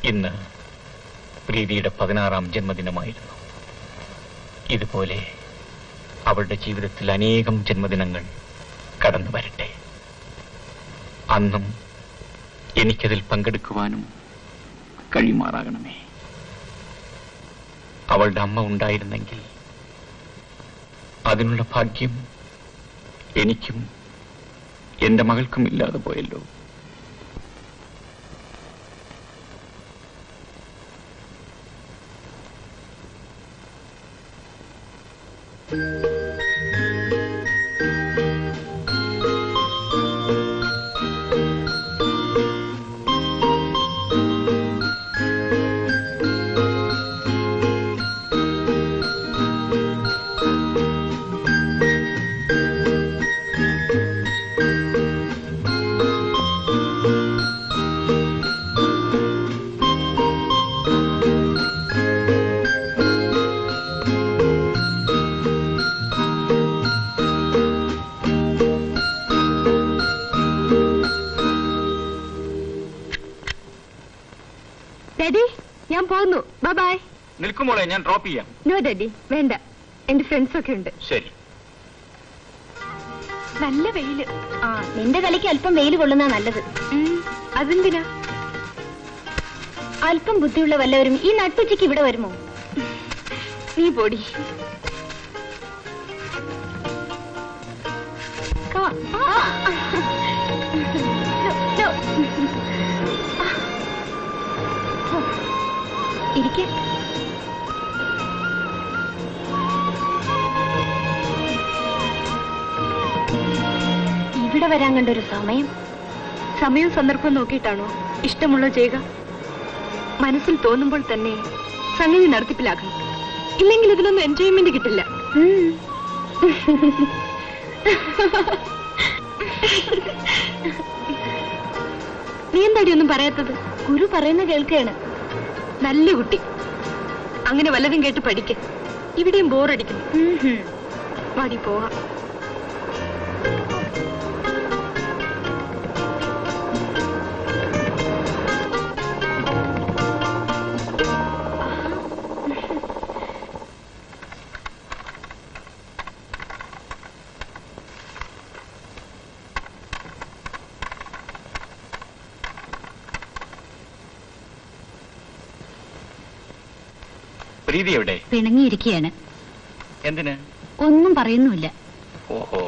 ഇന്ന് പ്രീതിയുടെ 16ാം ജന്മദിനമായിരുന്നു. ഇതുപോലെ അവളുടെ ജീവിതത്തിൽ അനേകം ജന്മദിനങ്ങൾ കടന്നു വരട്ടെ. അന്നും എനിക്കതിൽ പങ്കെടുക്കുവാനും കഴിയുമാറാകണമേ. അവളുടെ അമ്മ ഉണ്ടായിരുന്നെങ്കിൽ അതിനുള്ള ഭാഗ്യം എനിക്കും എന്റെ മകൾക്കും ഇല്ലാതെ പോയല്ലോ. ഞാൻ പോകുന്നു. ബൈ. നിൽക്കുമോളെ, ഞാൻ ഡ്രോപ്പ് ചെയ്യാം. നോ ഡാഡി, വേണ്ട. എന്റെ ഫ്രണ്ട്സ് ഒക്കെ ഉണ്ട്. ശരി. നല്ല വെയില്. നിന്റെ തലയ്ക്ക് അല്പം വെയിൽ കൊള്ളുന്ന നല്ലത്. അതെന്തിനാ? അല്പം ബുദ്ധിയുള്ള വല്ലവരും ഈ നട്ടുച്ചയ്ക്ക് ഇവിടെ വരുമോ? നീ പൊടി. ഇരിക്കെ. ഇവിടെ വരാൻ കണ്ടൊരു സമയം സന്ദർഭം നോക്കിയിട്ടാണോ ഇഷ്ടമുള്ള ചെയ്യുക? മനസ്സിൽ തോന്നുമ്പോൾ തന്നെ സംഗതി നടത്തിപ്പിലാക്കണം. ഇല്ലെങ്കിൽ ഇതിലൊന്നും എൻജോയ്മെന്റ് കിട്ടില്ല. നീ എന്താടി ഒന്നും പറയാത്തത്? ഗുരു പറയുന്ന കേൾക്കുകയാണ്. നല്ല കുട്ടി. അങ്ങനെ വല്ലതും കേട്ട് പഠിക്ക. ഇവിടെയും ബോറടിക്കുന്നു. വാടി പോവാം. പ്രീതി എവിടെ? പിണങ്ങിയിരിക്കുകയാണ്. എന്തിന്? ഒന്നും പറയുന്നുമില്ല. ഓഹോ.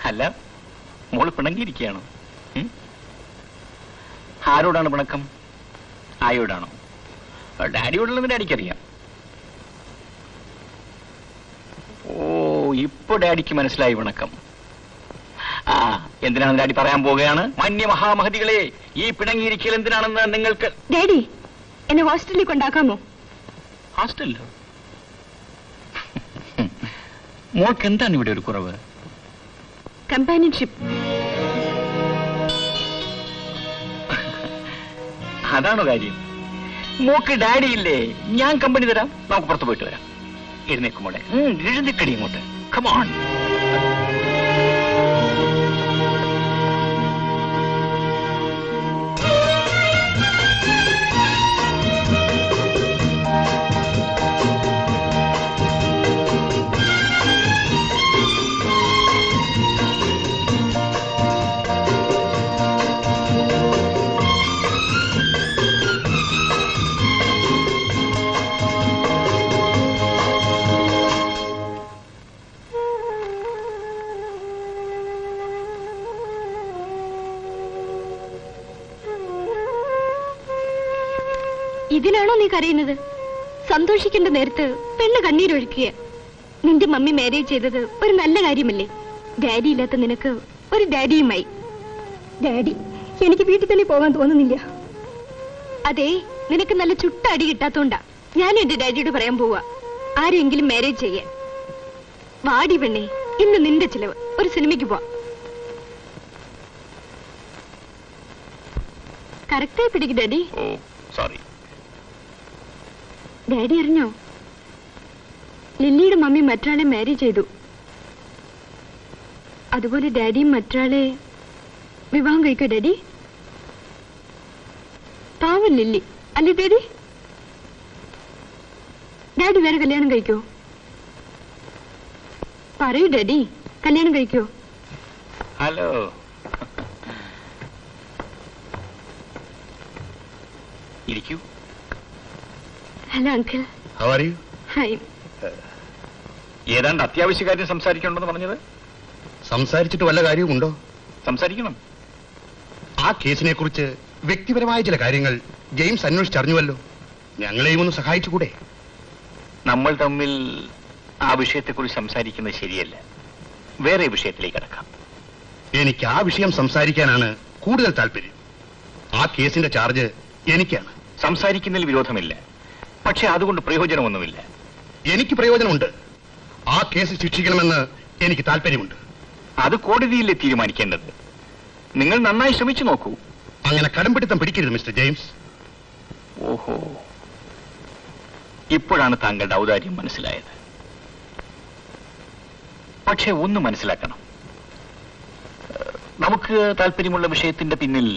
അല്ല, മോള് പിണങ്ങിയിരിക്കുകയാണോ? ആരോടാണ് പിണക്കം? ആയോടാണോ? ഡാഡിയോടുള്ളത് ഡാഡിക്കറിയാം. ഓ, ഇപ്പൊ ഡാഡിക്ക് മനസ്സിലായി പിണക്കം. എന്തിനാണ് ഡാഡി പറയാൻ പോവുകയാണ്. മാന്യ മഹാമഹതികളെ, ഈ പിണങ്ങിയിരിക്കൽ എന്തിനാണെന്ന് നിങ്ങൾക്ക്... ഡാഡി, എന്നെ ഹോസ്റ്റലിൽ കൊണ്ടാക്കാമോ? ഹോസ്റ്റലിലോ? മോൾക്ക് എന്താണ് ഇവിടെ ഒരു കുറവ്? കമ്പാനിയൻഷിപ്പ്. അതാണോ കാര്യം? മോക്ക് ഡാഡി ഇല്ലേ? ഞാൻ കമ്പനി തരാം. നമുക്ക് പുറത്തു പോയിട്ട് വരാം. എഴുന്നേക്കുമോളെ, എഴുന്നേക്കടി ഇങ്ങോട്ട്. Come on. ഇതിനാണോ നീ കരയുന്നത്? സന്തോഷിക്കേണ്ട നേരത്ത് പെണ്ണ് കണ്ണീരൊഴുക്കുക. നിന്റെ മമ്മി മാരേജ് ചെയ്തത് ഒരു നല്ല കാര്യമല്ലേ? ഡാഡി ഇല്ലാത്ത നിനക്ക് ഒരു ഡാഡിയുമായി. ഡാഡി, എനിക്ക് വീട്ടിൽ തന്നെ പോകാൻ തോന്നുന്നില്ല. അതെ, നിനക്ക് നല്ല ചുട്ട അടി കിട്ടാത്തോണ്ടാ ഞാനും എന്റെ ഡാഡിയോട് പറയാൻ പോവാ, ആരെങ്കിലും മാരേജ് ചെയ്യാൻ. വാടി പെണ്ണേ, ഇന്ന് നിന്റെ ചിലവ്. ഒരു സിനിമയ്ക്ക് പോവാം. കറക്റ്റായി പിടിക്കും ഡാഡി. സോറി. ഡാഡി അറിഞ്ഞോ, ലില്ലിയുടെ മമ്മി മറ്റൊരാളെ മാരേജ് ചെയ്തു. അതുപോലെ ഡാഡിയും മറ്റൊരാളെ വിവാഹം കഴിക്കോ ഡാഡി? പാവം ലില്ലി അല്ലേ ഡാഡി? ഡാഡി വേറെ കല്യാണം കഴിക്കോ? പറയൂ ഡാഡി, കല്യാണം കഴിക്കോ? ഹലോ. ഇരിക്കൂ. Hello uncle. How are you? Hi. ഏതാണ്ട് അത്യാവശ്യ കാര്യം സംസാരിക്കണമെന്ന് പറഞ്ഞത്. സംസാരിച്ചിട്ട് വല്ല കാര്യവുമുണ്ടോ? സംസാരിക്കണം. ആ കേസിനെ കുറിച്ച് വ്യക്തിപരമായ ചില കാര്യങ്ങൾ ജെയിംസ് അന്വേഷിച്ചറിഞ്ഞുവല്ലോ. ഞങ്ങളെയും ഒന്ന് സഹായിച്ചുകൂടെ? നമ്മൾ തമ്മിൽ ആ വിഷയത്തെക്കുറിച്ച് സംസാരിക്കുന്നത് ശരിയല്ല. വേറെ വിഷയത്തിലേക്ക് കടക്കാം. എനിക്ക് ആ വിഷയം സംസാരിക്കാനാണ് കൂടുതൽ താല്പര്യം. ആ കേസിന്റെ ചാർജ് എനിക്കാണ്. സംസാരിക്കുന്നതിൽ വിരോധമില്ല, പക്ഷെ അതുകൊണ്ട് പ്രയോജനമൊന്നുമില്ല. എനിക്ക് പ്രയോജനമുണ്ട്. ആ കേസ് ശിക്ഷിക്കണമെന്ന് എനിക്ക് താല്പര്യമുണ്ട്. അത് കോടതിയിലെ തീരുമാനിക്കേണ്ടത്. നിങ്ങൾ നന്നായി ശ്രമിച്ചു നോക്കൂ. അങ്ങനെ കടംപിടുത്തം പിടിക്കരുത് മിസ്റ്റർ ജെയിംസ്. ഓഹോ, ഇപ്പോഴാണ് താങ്കളുടെ ഔദാര്യം മനസ്സിലായത്. പക്ഷെ ഒന്ന് മനസ്സിലാക്കണം, നമുക്ക് താല്പര്യമുള്ള വിഷയത്തിന്റെ പിന്നിൽ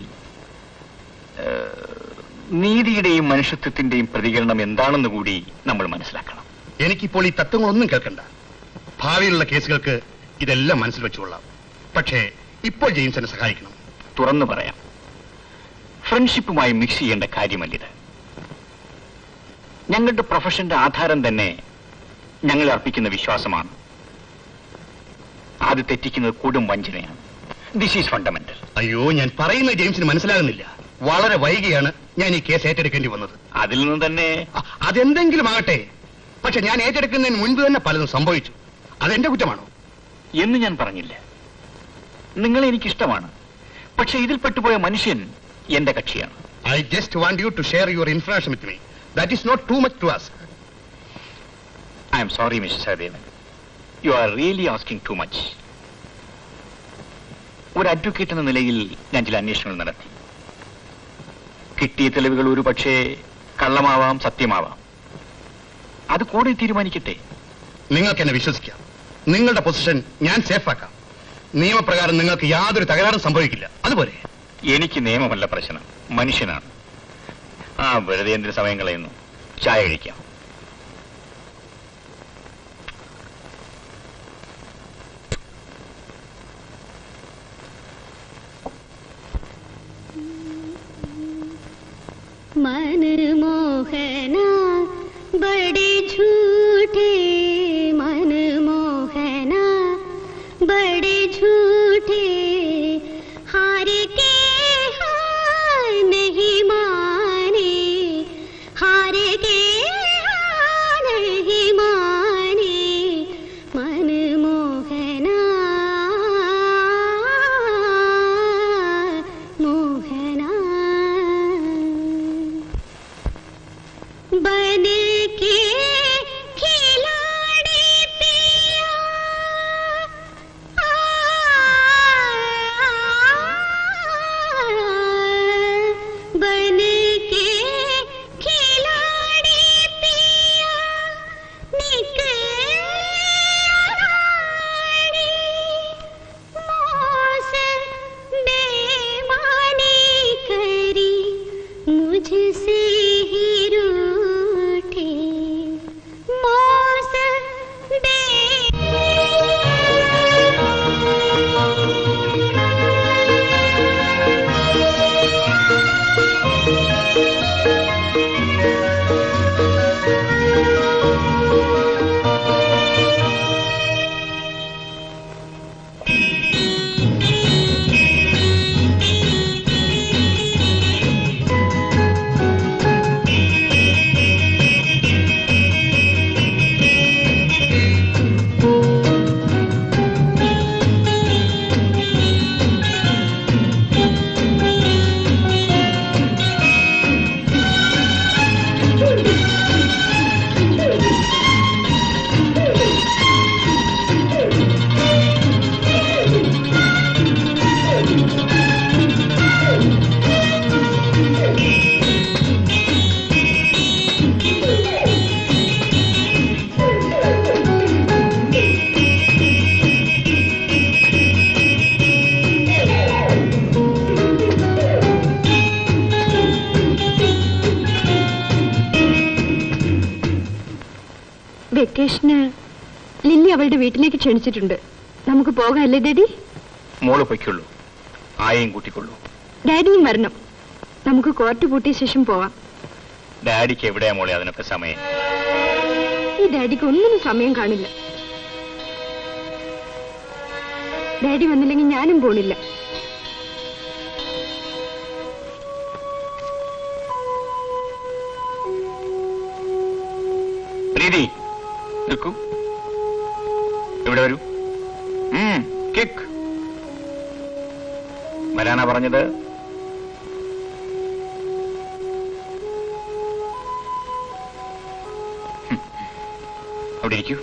നീതിയുടെയും മനുഷ്യത്വത്തിന്റെയും പ്രതികരണം എന്താണെന്ന് കൂടി നമ്മൾ മനസ്സിലാക്കണം. എനിക്കിപ്പോൾ ഈ തത്വങ്ങളൊന്നും കേൾക്കണ്ട. ഭാവിയിലുള്ള കേസുകൾക്ക് ഇതെല്ലാം മനസ്സിൽ വെച്ചുകൊള്ളാം. പക്ഷേ ഇപ്പോൾ ജെയിംസിനെ സഹായിക്കണം. തുറന്നു പറയാം, ഫ്രണ്ട്ഷിപ്പുമായി മിക്സ് ചെയ്യേണ്ട കാര്യമല്ലിത്. ഞങ്ങളുടെ പ്രൊഫഷന്റെ ആധാരം തന്നെ ഞങ്ങൾ അർപ്പിക്കുന്ന വിശ്വാസമാണ്. അത് തെറ്റിക്കുന്നത് കൂടും വഞ്ചനയാണ്. This is fundamental. അയ്യോ, ഞാൻ പറയുന്ന ജെയിംസിന് മനസ്സിലാകുന്നില്ല. വളരെ വൈകിയാണ് ഞാൻ ഈ കേസ് ഏറ്റെടുക്കേണ്ടി വന്നത്. അതിൽ നിന്ന് തന്നെ അതെന്തെങ്കിലും ആകട്ടെ, പക്ഷെ ഞാൻ ഏറ്റെടുക്കുന്നതിന് മുൻപ് തന്നെ പലതും സംഭവിച്ചു. അതെന്റെ കുറ്റമാണോ? എന്ന് ഞാൻ പറഞ്ഞില്ല. നിങ്ങളെ എനിക്കിഷ്ടമാണ്, പക്ഷെ ഇതിൽ പെട്ടുപോയ മനുഷ്യൻ എന്റെ കക്ഷിയാണ്. I just want you to share your information with me. That is not too much to ask. I am sorry, Mr. Sahadevan. You are really asking too much. ഒരു അഡ്വക്കേറ്റ് എന്ന നിലയിൽ ഞാൻ ചില അന്വേഷണങ്ങൾ നടത്തി. കിട്ടിയ തെളിവുകൾ ഒരു പക്ഷേ കള്ളമാവാം, സത്യമാവാം. അത് കോടതി തീരുമാനിക്കട്ടെ. നിങ്ങൾക്ക് എന്നെ വിശ്വസിക്കാം. നിങ്ങളുടെ പൊസിഷൻ ഞാൻ സേഫാക്കാം. നിയമപ്രകാരം നിങ്ങൾക്ക് യാതൊരു തകരാറും സംഭവിക്കില്ല. അതുപോലെ എനിക്ക് നിയമമല്ല പ്രശ്നം, മനുഷ്യനാണ്. വെറുതെ എന്തിന് സമയം കളയുന്നു? ചായ കഴിക്കാം. मनमोहना बड़े झूठे, मनमोहना बड़े झूठे, हार के हार नहीं माने, हार के അവളുടെ വീട്ടിലേക്ക് ക്ഷണിച്ചിട്ടുണ്ട്. നമുക്ക് പോകാല്ലേ ഡാഡി? മോള് പൊയ്ക്കുള്ളൂ, ആയെയും കൂട്ടിക്കൊള്ളൂ. ഡാഡിയും വരണം. നമുക്ക് കോർട്ട് പൂട്ടിയ ശേഷം പോവാം. ഡാഡിക്ക് എവിടെയാ മോളെ അതിനൊക്കെ സമയം? ഈ ഡാഡിക്ക് ഒന്നിനും സമയം കാണില്ല. ഡാഡി വന്നില്ലെങ്കിൽ ഞാനും പോണില്ല. പ്രീതി, നിൽക്കൂ. ഇവിടെ വരൂ. കിക്ക്. വരാനാ പറഞ്ഞത്? അവിടെ ഇരിക്കൂ.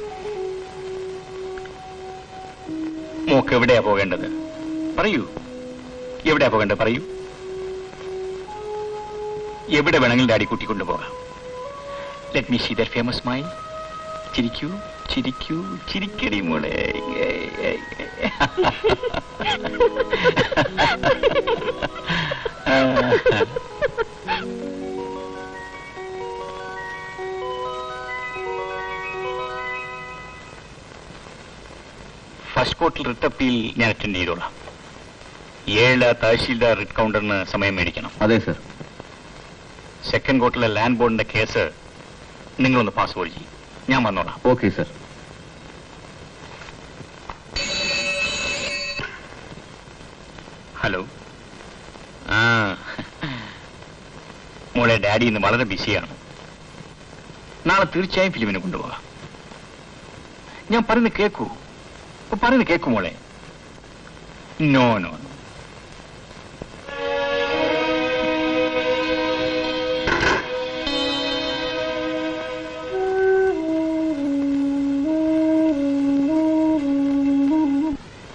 മോക്ക് എവിടെയാ പോകേണ്ടത്? പറയൂ. എവിടെയാ പോകേണ്ടത് പറയൂ. എവിടെ വേണമെങ്കിലും ഡാഡി കൂട്ടിക്കൊണ്ടു പോകാം. Let me see that famous smile. ചിരിക്കൂ, ചിരിക്കൂ, ചിരിക്കടി മോളെ. ഫസ്റ്റ് കോർട്ടിൽ റിട്ട് അപ്പീൽ ഞാൻ അറ്റൻഡ് ചെയ്തോളാം. 7 തഹശീൽദാർ റിട്ട് കൗണ്ടറിന് സമയം മേടിക്കണം. അതെ സർ. സെക്കൻഡ് കോർട്ടിലെ ലാൻഡ് ബോർഡിന്റെ കേസ് നിങ്ങളൊന്ന് പാസ്പോർട്ട് ചെയ്യും. ഞാൻ വന്നോളാം. Okay sir. ഹലോ. മോളെ, ഡാഡി ഇന്ന് വളരെ ബിസിയാണ്. നാളെ തീർച്ചയായും ഫിലിമിന് കൊണ്ടുപോകാം. ഞാൻ പറയുന്നത് കേൾക്കൂ. പറയുന്നത് കേൾക്കൂ മോളെ. No no.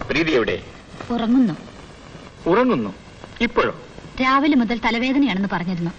പ്രീതി എവിടെ? ഉറങ്ങുന്നു. ഉറങ്ങുന്നു? ഇപ്പോഴോ? രാവിലെ മുതൽ തലവേദനയാണെന്ന് പറഞ്ഞിരുന്നു.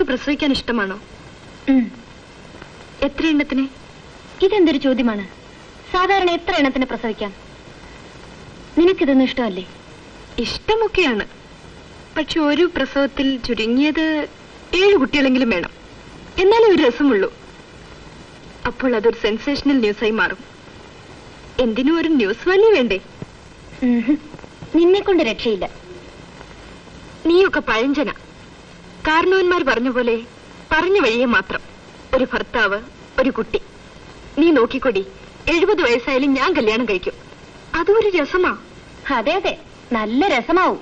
പ്രസവിക്കാൻ ഇഷ്ടമാണോ? എത്ര എണ്ണത്തിന്? ഇതെന്തൊരു ചോദ്യമാണ്? സാധാരണ എത്ര എണ്ണത്തിന് പ്രസവിക്കാം? നിനക്കിതൊന്നും ഇഷ്ടമല്ലേ? ഇഷ്ടമൊക്കെയാണ്. പക്ഷെ ഒരു പ്രസവത്തിൽ ചുരുങ്ങിയത് 7 കുട്ടികളെങ്കിലും വേണം. എന്നാലേ ഒരു രസമുള്ളൂ. അപ്പോൾ അതൊരു സെൻസേഷണൽ ന്യൂസായി മാറും. എന്തിനും ഒരു ന്യൂസ് വാല്യൂ വേണ്ടേ? നിന്നെ കൊണ്ട് രക്ഷയില്ല. നീയൊക്കെ പഴഞ്ചന. കാരണവന്മാർ പറഞ്ഞ പോലെ പറഞ്ഞ വഴിയെ മാത്രം. ഒരു ഭർത്താവ്, ഒരു കുട്ടി. നീ നോക്കിക്കൊടി, 70 വയസ്സായാലും ഞാൻ കല്യാണം കഴിക്കും. അതും ഒരു രസമാ. അതെ അതെ, നല്ല രസമാവും.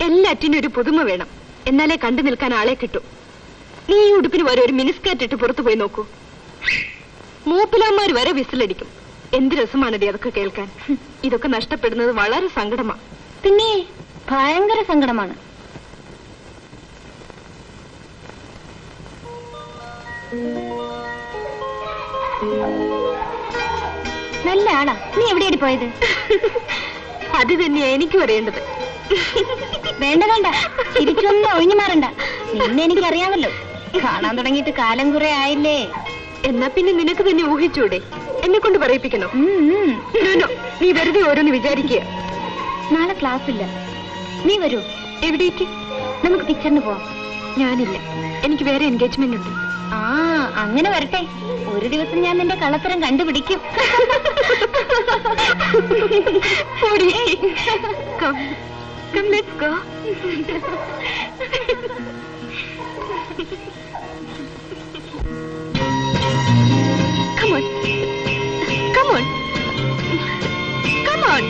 എല്ലാറ്റിനും ഒരു പുതുമ വേണം. എന്നാലേ കണ്ടു നിൽക്കാൻ ആളെ കിട്ടും. നീ ഈ ഉടുപ്പിന് വരെ ഒരു മിനിസ്കേർട്ട് ഇട്ട് പുറത്തു പോയി നോക്കൂ. മൂപ്പിലാന്മാർ വരെ വിസിലടിക്കും. എന്ത് രസമാണത് അതൊക്കെ കേൾക്കാൻ. ഇതൊക്കെ നഷ്ടപ്പെടുന്നത് വളരെ സങ്കടമാണ്. പിന്നെ ഭയങ്കര സങ്കടമാണ്. നല്ല ആളാ. നീ എവിടെയാണ് പോയത്? അത് തന്നെയാ എനിക്കും അറിയേണ്ടത്. വേണ്ട വേണ്ട, ചിരിച്ചൊന്നും ഒഴിഞ്ഞു മാറണ്ട. നിന്നെ എനിക്കറിയാമല്ലോ. കാണാൻ തുടങ്ങിയിട്ട് കാലം കുറെ ആയില്ലേ. എന്നാ പിന്നെ നിനക്ക് തന്നെ ഊഹിച്ചൂടെ? എന്നെ കൊണ്ട് പറയിപ്പിക്കണോ? നീ വെറുതെ ഓരോന്ന് വിചാരിക്കുക. നാളെ ക്ലാസ് ഇല്ല. നീ വരൂ. എവിടേക്ക്? നമുക്ക് പിക്ചറിന് പോവാം. ഞാനില്ല, എനിക്ക് വേറെ എൻഗേജ്മെന്റ് ഉണ്ട്. ആ അങ്ങനെ വരട്ടെ, ഒരു ദിവസം ഞാൻ നിന്റെ കള്ളത്തരം കണ്ടുപിടിക്കും. Come, come, let's go. Come on, come on, come on.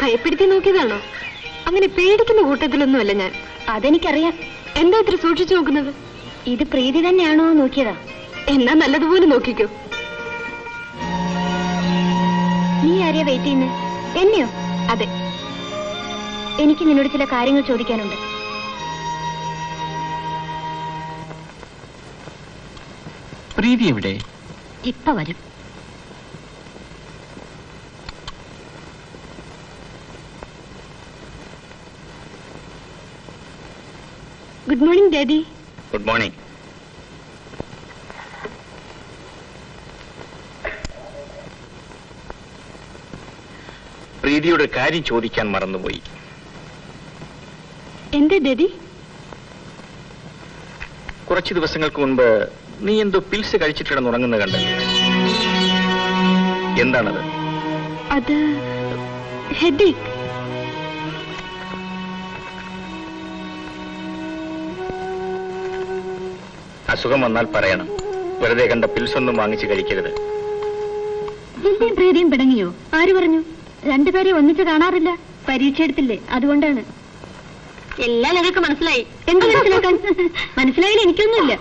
ഭയപ്പെടുത്തി നോക്കിയതാണോ? അങ്ങനെ പേടിക്കുന്ന കൂട്ടത്തിലൊന്നുമല്ല ഞാൻ. അതെനിക്കറിയാം. എന്താ ഇത്ര സൂക്ഷിച്ചു നോക്കുന്നത്? ഇത് പ്രീതി തന്നെയാണോ നോക്കിയതാ? എന്നാ നല്ലതുപോലെ നോക്കിക്കോ. നീ ആരെയാ വെയിറ്റ് ചെയ്യുന്നത്? എന്നെയോ? അതെ, എനിക്ക് നിന്നോട് ചില കാര്യങ്ങൾ ചോദിക്കാനുണ്ട്. പ്രീതി എവിടെ? ഇപ്പൊ വരും. Good morning daddy. Good morning. പ്രീതിയുടെ കാര്യം ചോദിക്കാൻ മറന്നുപോയി. എന്താ ഡാഡി? കുറച്ചു ദിവസങ്ങൾക്ക് മുൻപ് നീ എന്തോ പിൽസ് കഴിച്ചിട്ടിടന്നുറങ്ങുന്നത് കണ്ടല്ലോ. എന്താണത്? അത് ഹെഡേക്ക്. അസുഖം വന്നാൽ പറയണം. വെറുതെ കണ്ട പിൽസ് ഒന്നും വാങ്ങിച്ച് കഴിക്കരുത്. ലില്ലിയും പ്രീതിയും പിടങ്ങിയോ? ആര് പറഞ്ഞു? രണ്ടുപേരെയും ഒന്നിച്ച് കാണാറില്ല. പരീക്ഷ എടുത്തില്ലേ, അതുകൊണ്ടാണ്. എല്ലാം ഞങ്ങൾക്ക് മനസ്സിലായി. എന്ത് മനസ്സിലാക്കാൻ? മനസ്സിലായാലും എനിക്കൊന്നുമില്ല.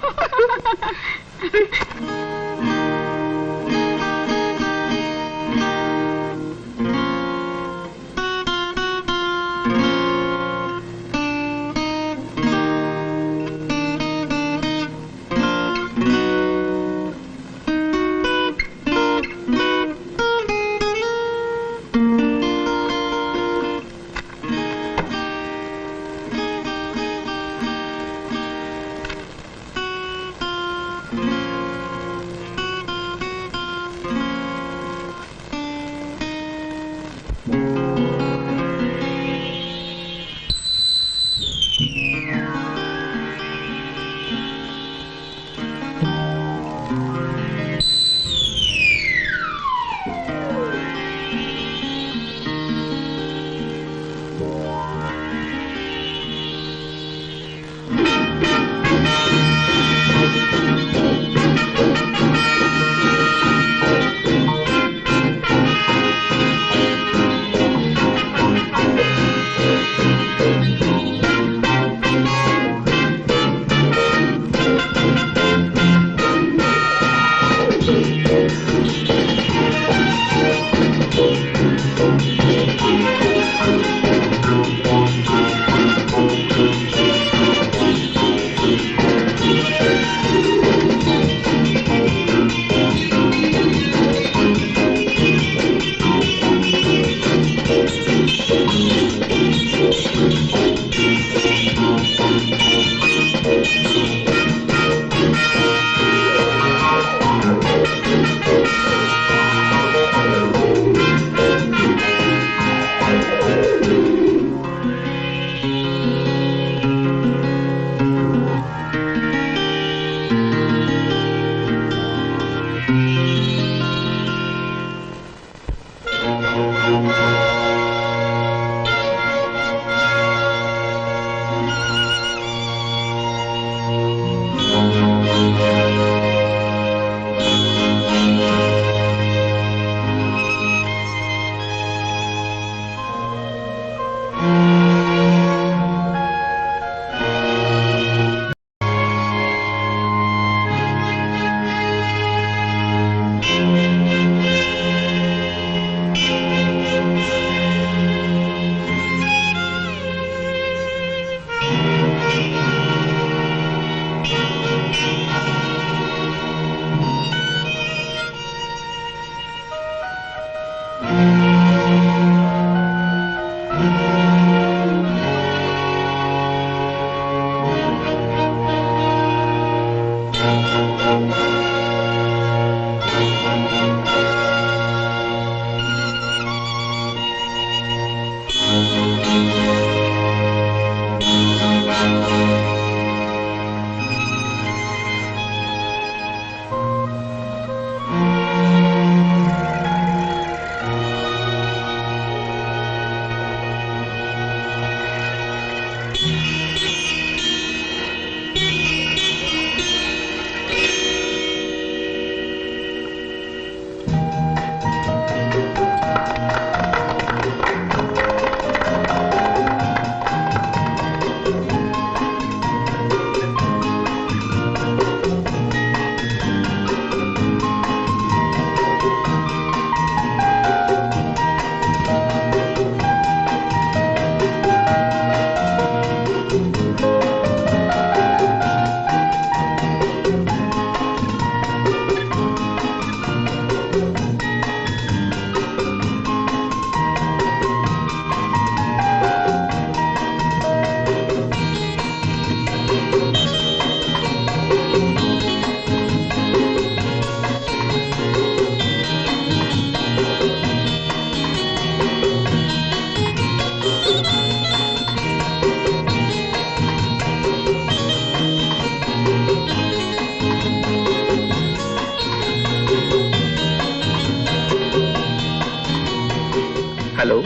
ഹലോ,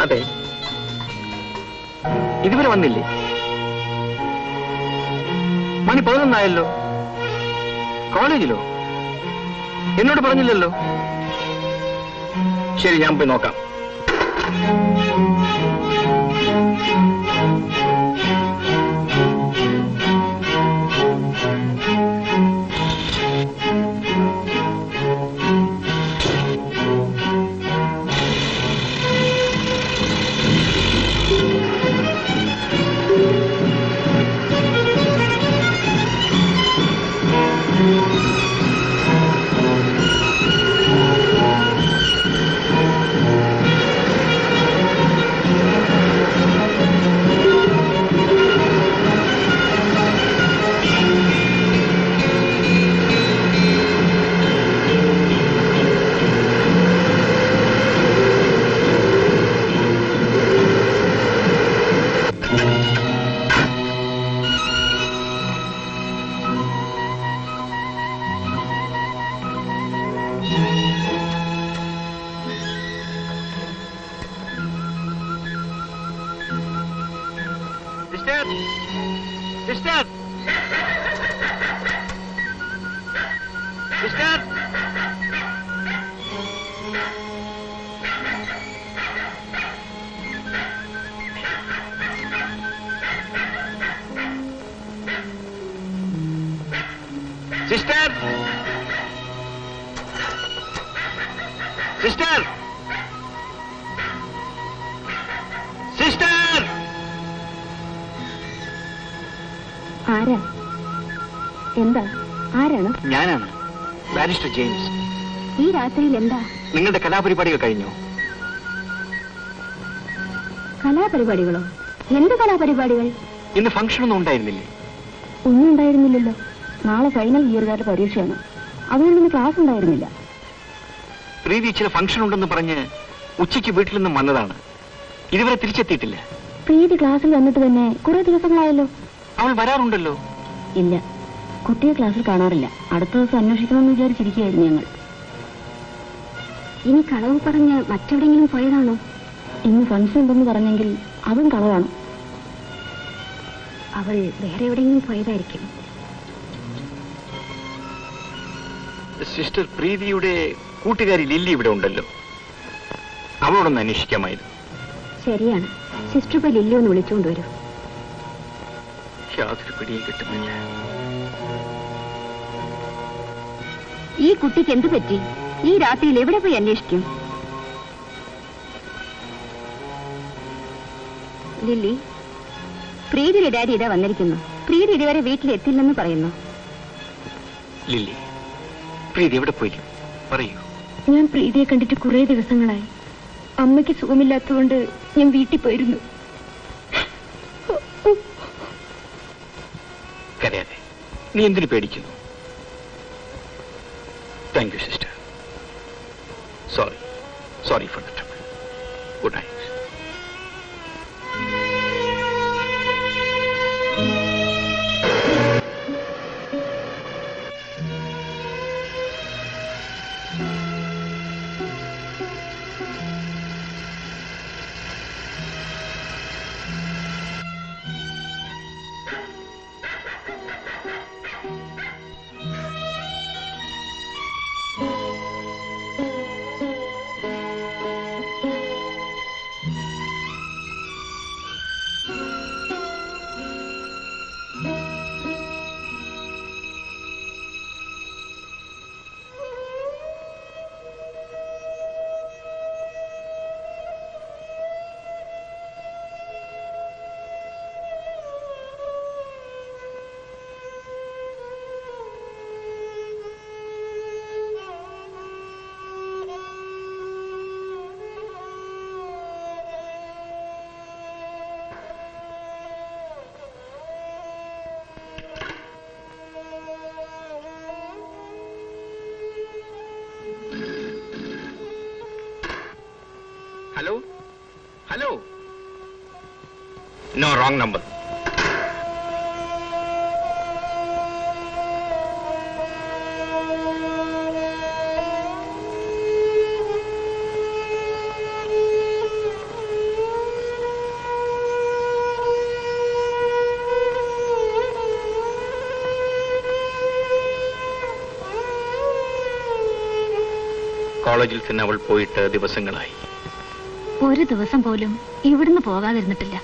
അതെ, ഇതുവരെ വന്നില്ലേ? മണി 11 കോളേജിലോ? എന്നോട് പറഞ്ഞില്ലല്ലോ. ശരി, ഞാൻ പോയി നോക്കാം. Sister, sister, sister. ആരാ? എന്താ? ആരാണ്? ഞാനാണ്, ബാരിസ്റ്റർ ജെയിംസ്. ഈ രാത്രിയിൽ എന്താ? നിങ്ങളുടെ കലാപരിപാടികൾ കഴിഞ്ഞോ? കലാപരിപാടികളോ? എന്ത് കലാപരിപാടികൾ? ഇന്ന് ഫംഗ്ഷൻ ഒന്നും ഉണ്ടായിരുന്നില്ലേ? ഒന്നും ഉണ്ടായിരുന്നില്ലല്ലോ. നാളെ ഫൈനൽ ഇയറുകാരുടെ പരീക്ഷയാണ്, അതുകൊണ്ടൊന്ന് ക്ലാസ് ഉണ്ടായിരുന്നില്ല. പ്രീതി ചില ഫംഗ്ഷൻ ഉണ്ടെന്ന് പറഞ്ഞ് ഉച്ചയ്ക്ക് വീട്ടിൽ നിന്നും വന്നതാണ്. ഇതുവരെ തിരിച്ചെത്തിയിട്ടില്ല. പ്രീതി ക്ലാസ്സിൽ വന്നിട്ട് തന്നെ കുറെ ദിവസങ്ങളായല്ലോ. അവൾ വരാറുണ്ടല്ലോ. ഇല്ല, കുട്ടിയെ ക്ലാസ്സിൽ കാണാറില്ല. അടുത്ത ദിവസം അന്വേഷിക്കണമെന്ന് വിചാരിച്ചിരിക്കുകയായിരുന്നു ഞങ്ങൾ. ഇനി കളവ് പറഞ്ഞ് മറ്റെവിടെയെങ്കിലും പോയതാണോ? ഇന്ന് ഫംഗ്ഷൻ ഉണ്ടെന്ന് പറഞ്ഞെങ്കിൽ അതും കളവാണ്. അവൾ വേറെ എവിടെയെങ്കിലും പോയതായിരിക്കും. സിസ്റ്റർ പ്രീതിയുടെ കൂട്ടുകാരി ലില്ലി ഇവിടെ ഉണ്ടല്ലോ, അവളോടൊന്ന് അന്വേഷിക്കാമായിരുന്നു. ശരിയാണ്, സിസ്റ്റർ പോയി ലില്ലി ഒന്ന് വിളിച്ചുകൊണ്ട് വരൂ. യാതൊരു പിടിയും കിട്ടുന്നില്ല. ഈ കുട്ടിക്ക് എന്ത് പറ്റി? ഈ രാത്രിയിൽ എവിടെ പോയി അന്വേഷിക്കും? ലില്ലി, പ്രീതിയുടെ ഡാഡി ഇതാ വന്നിരിക്കുന്നു. പ്രീതി ഇതുവരെ വീട്ടിലെത്തില്ലെന്ന് പറയുന്നു. ലില്ലി, പ്രീതി എവിടെ പോയി പറയൂ. ഞാൻ പ്രീതിയെ കണ്ടിട്ട് കുറെ ദിവസങ്ങളായി. അമ്മയ്ക്ക് സുഖമില്ലാത്തതുകൊണ്ട് ഞാൻ വീട്ടിൽ പോയിരുന്നു. കരയാതെ, നീ എന്തിനു പേടിക്കുന്നു? Thank you sister. Sorry for the trouble. Good night. Hello? No, wrong number. കോളേജിൽ തന്നെ അവൾ പോയിട്ട് ദിവസങ്ങളായി. ഒരു ദിവസം പോലും ഇവിടുന്ന് പോകാതിരുന്നിട്ടില്ല.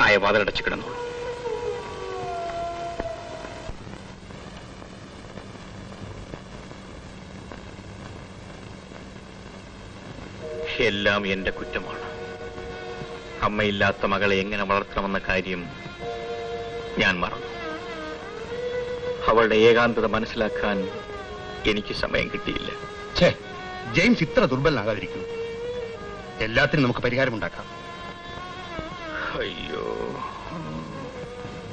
ആയ വാതിലടച്ചു കിടന്നോളൂ. എല്ലാം എന്റെ കുറ്റമാണ്. അമ്മയില്ലാത്ത മകളെ എങ്ങനെ വളർത്തണമെന്ന കാര്യം ഞാൻ മറന്നു. അവളുടെ ഏകാന്തത മനസ്സിലാക്കാൻ എനിക്ക് സമയം കിട്ടിയില്ല. ജെയിംസ് ഇത്ര ദുർബലനാകാതിരിക്കൂ. എല്ലാത്തിനും നമുക്ക് പരിഹാരമുണ്ടാക്കാം. അയ്യോ,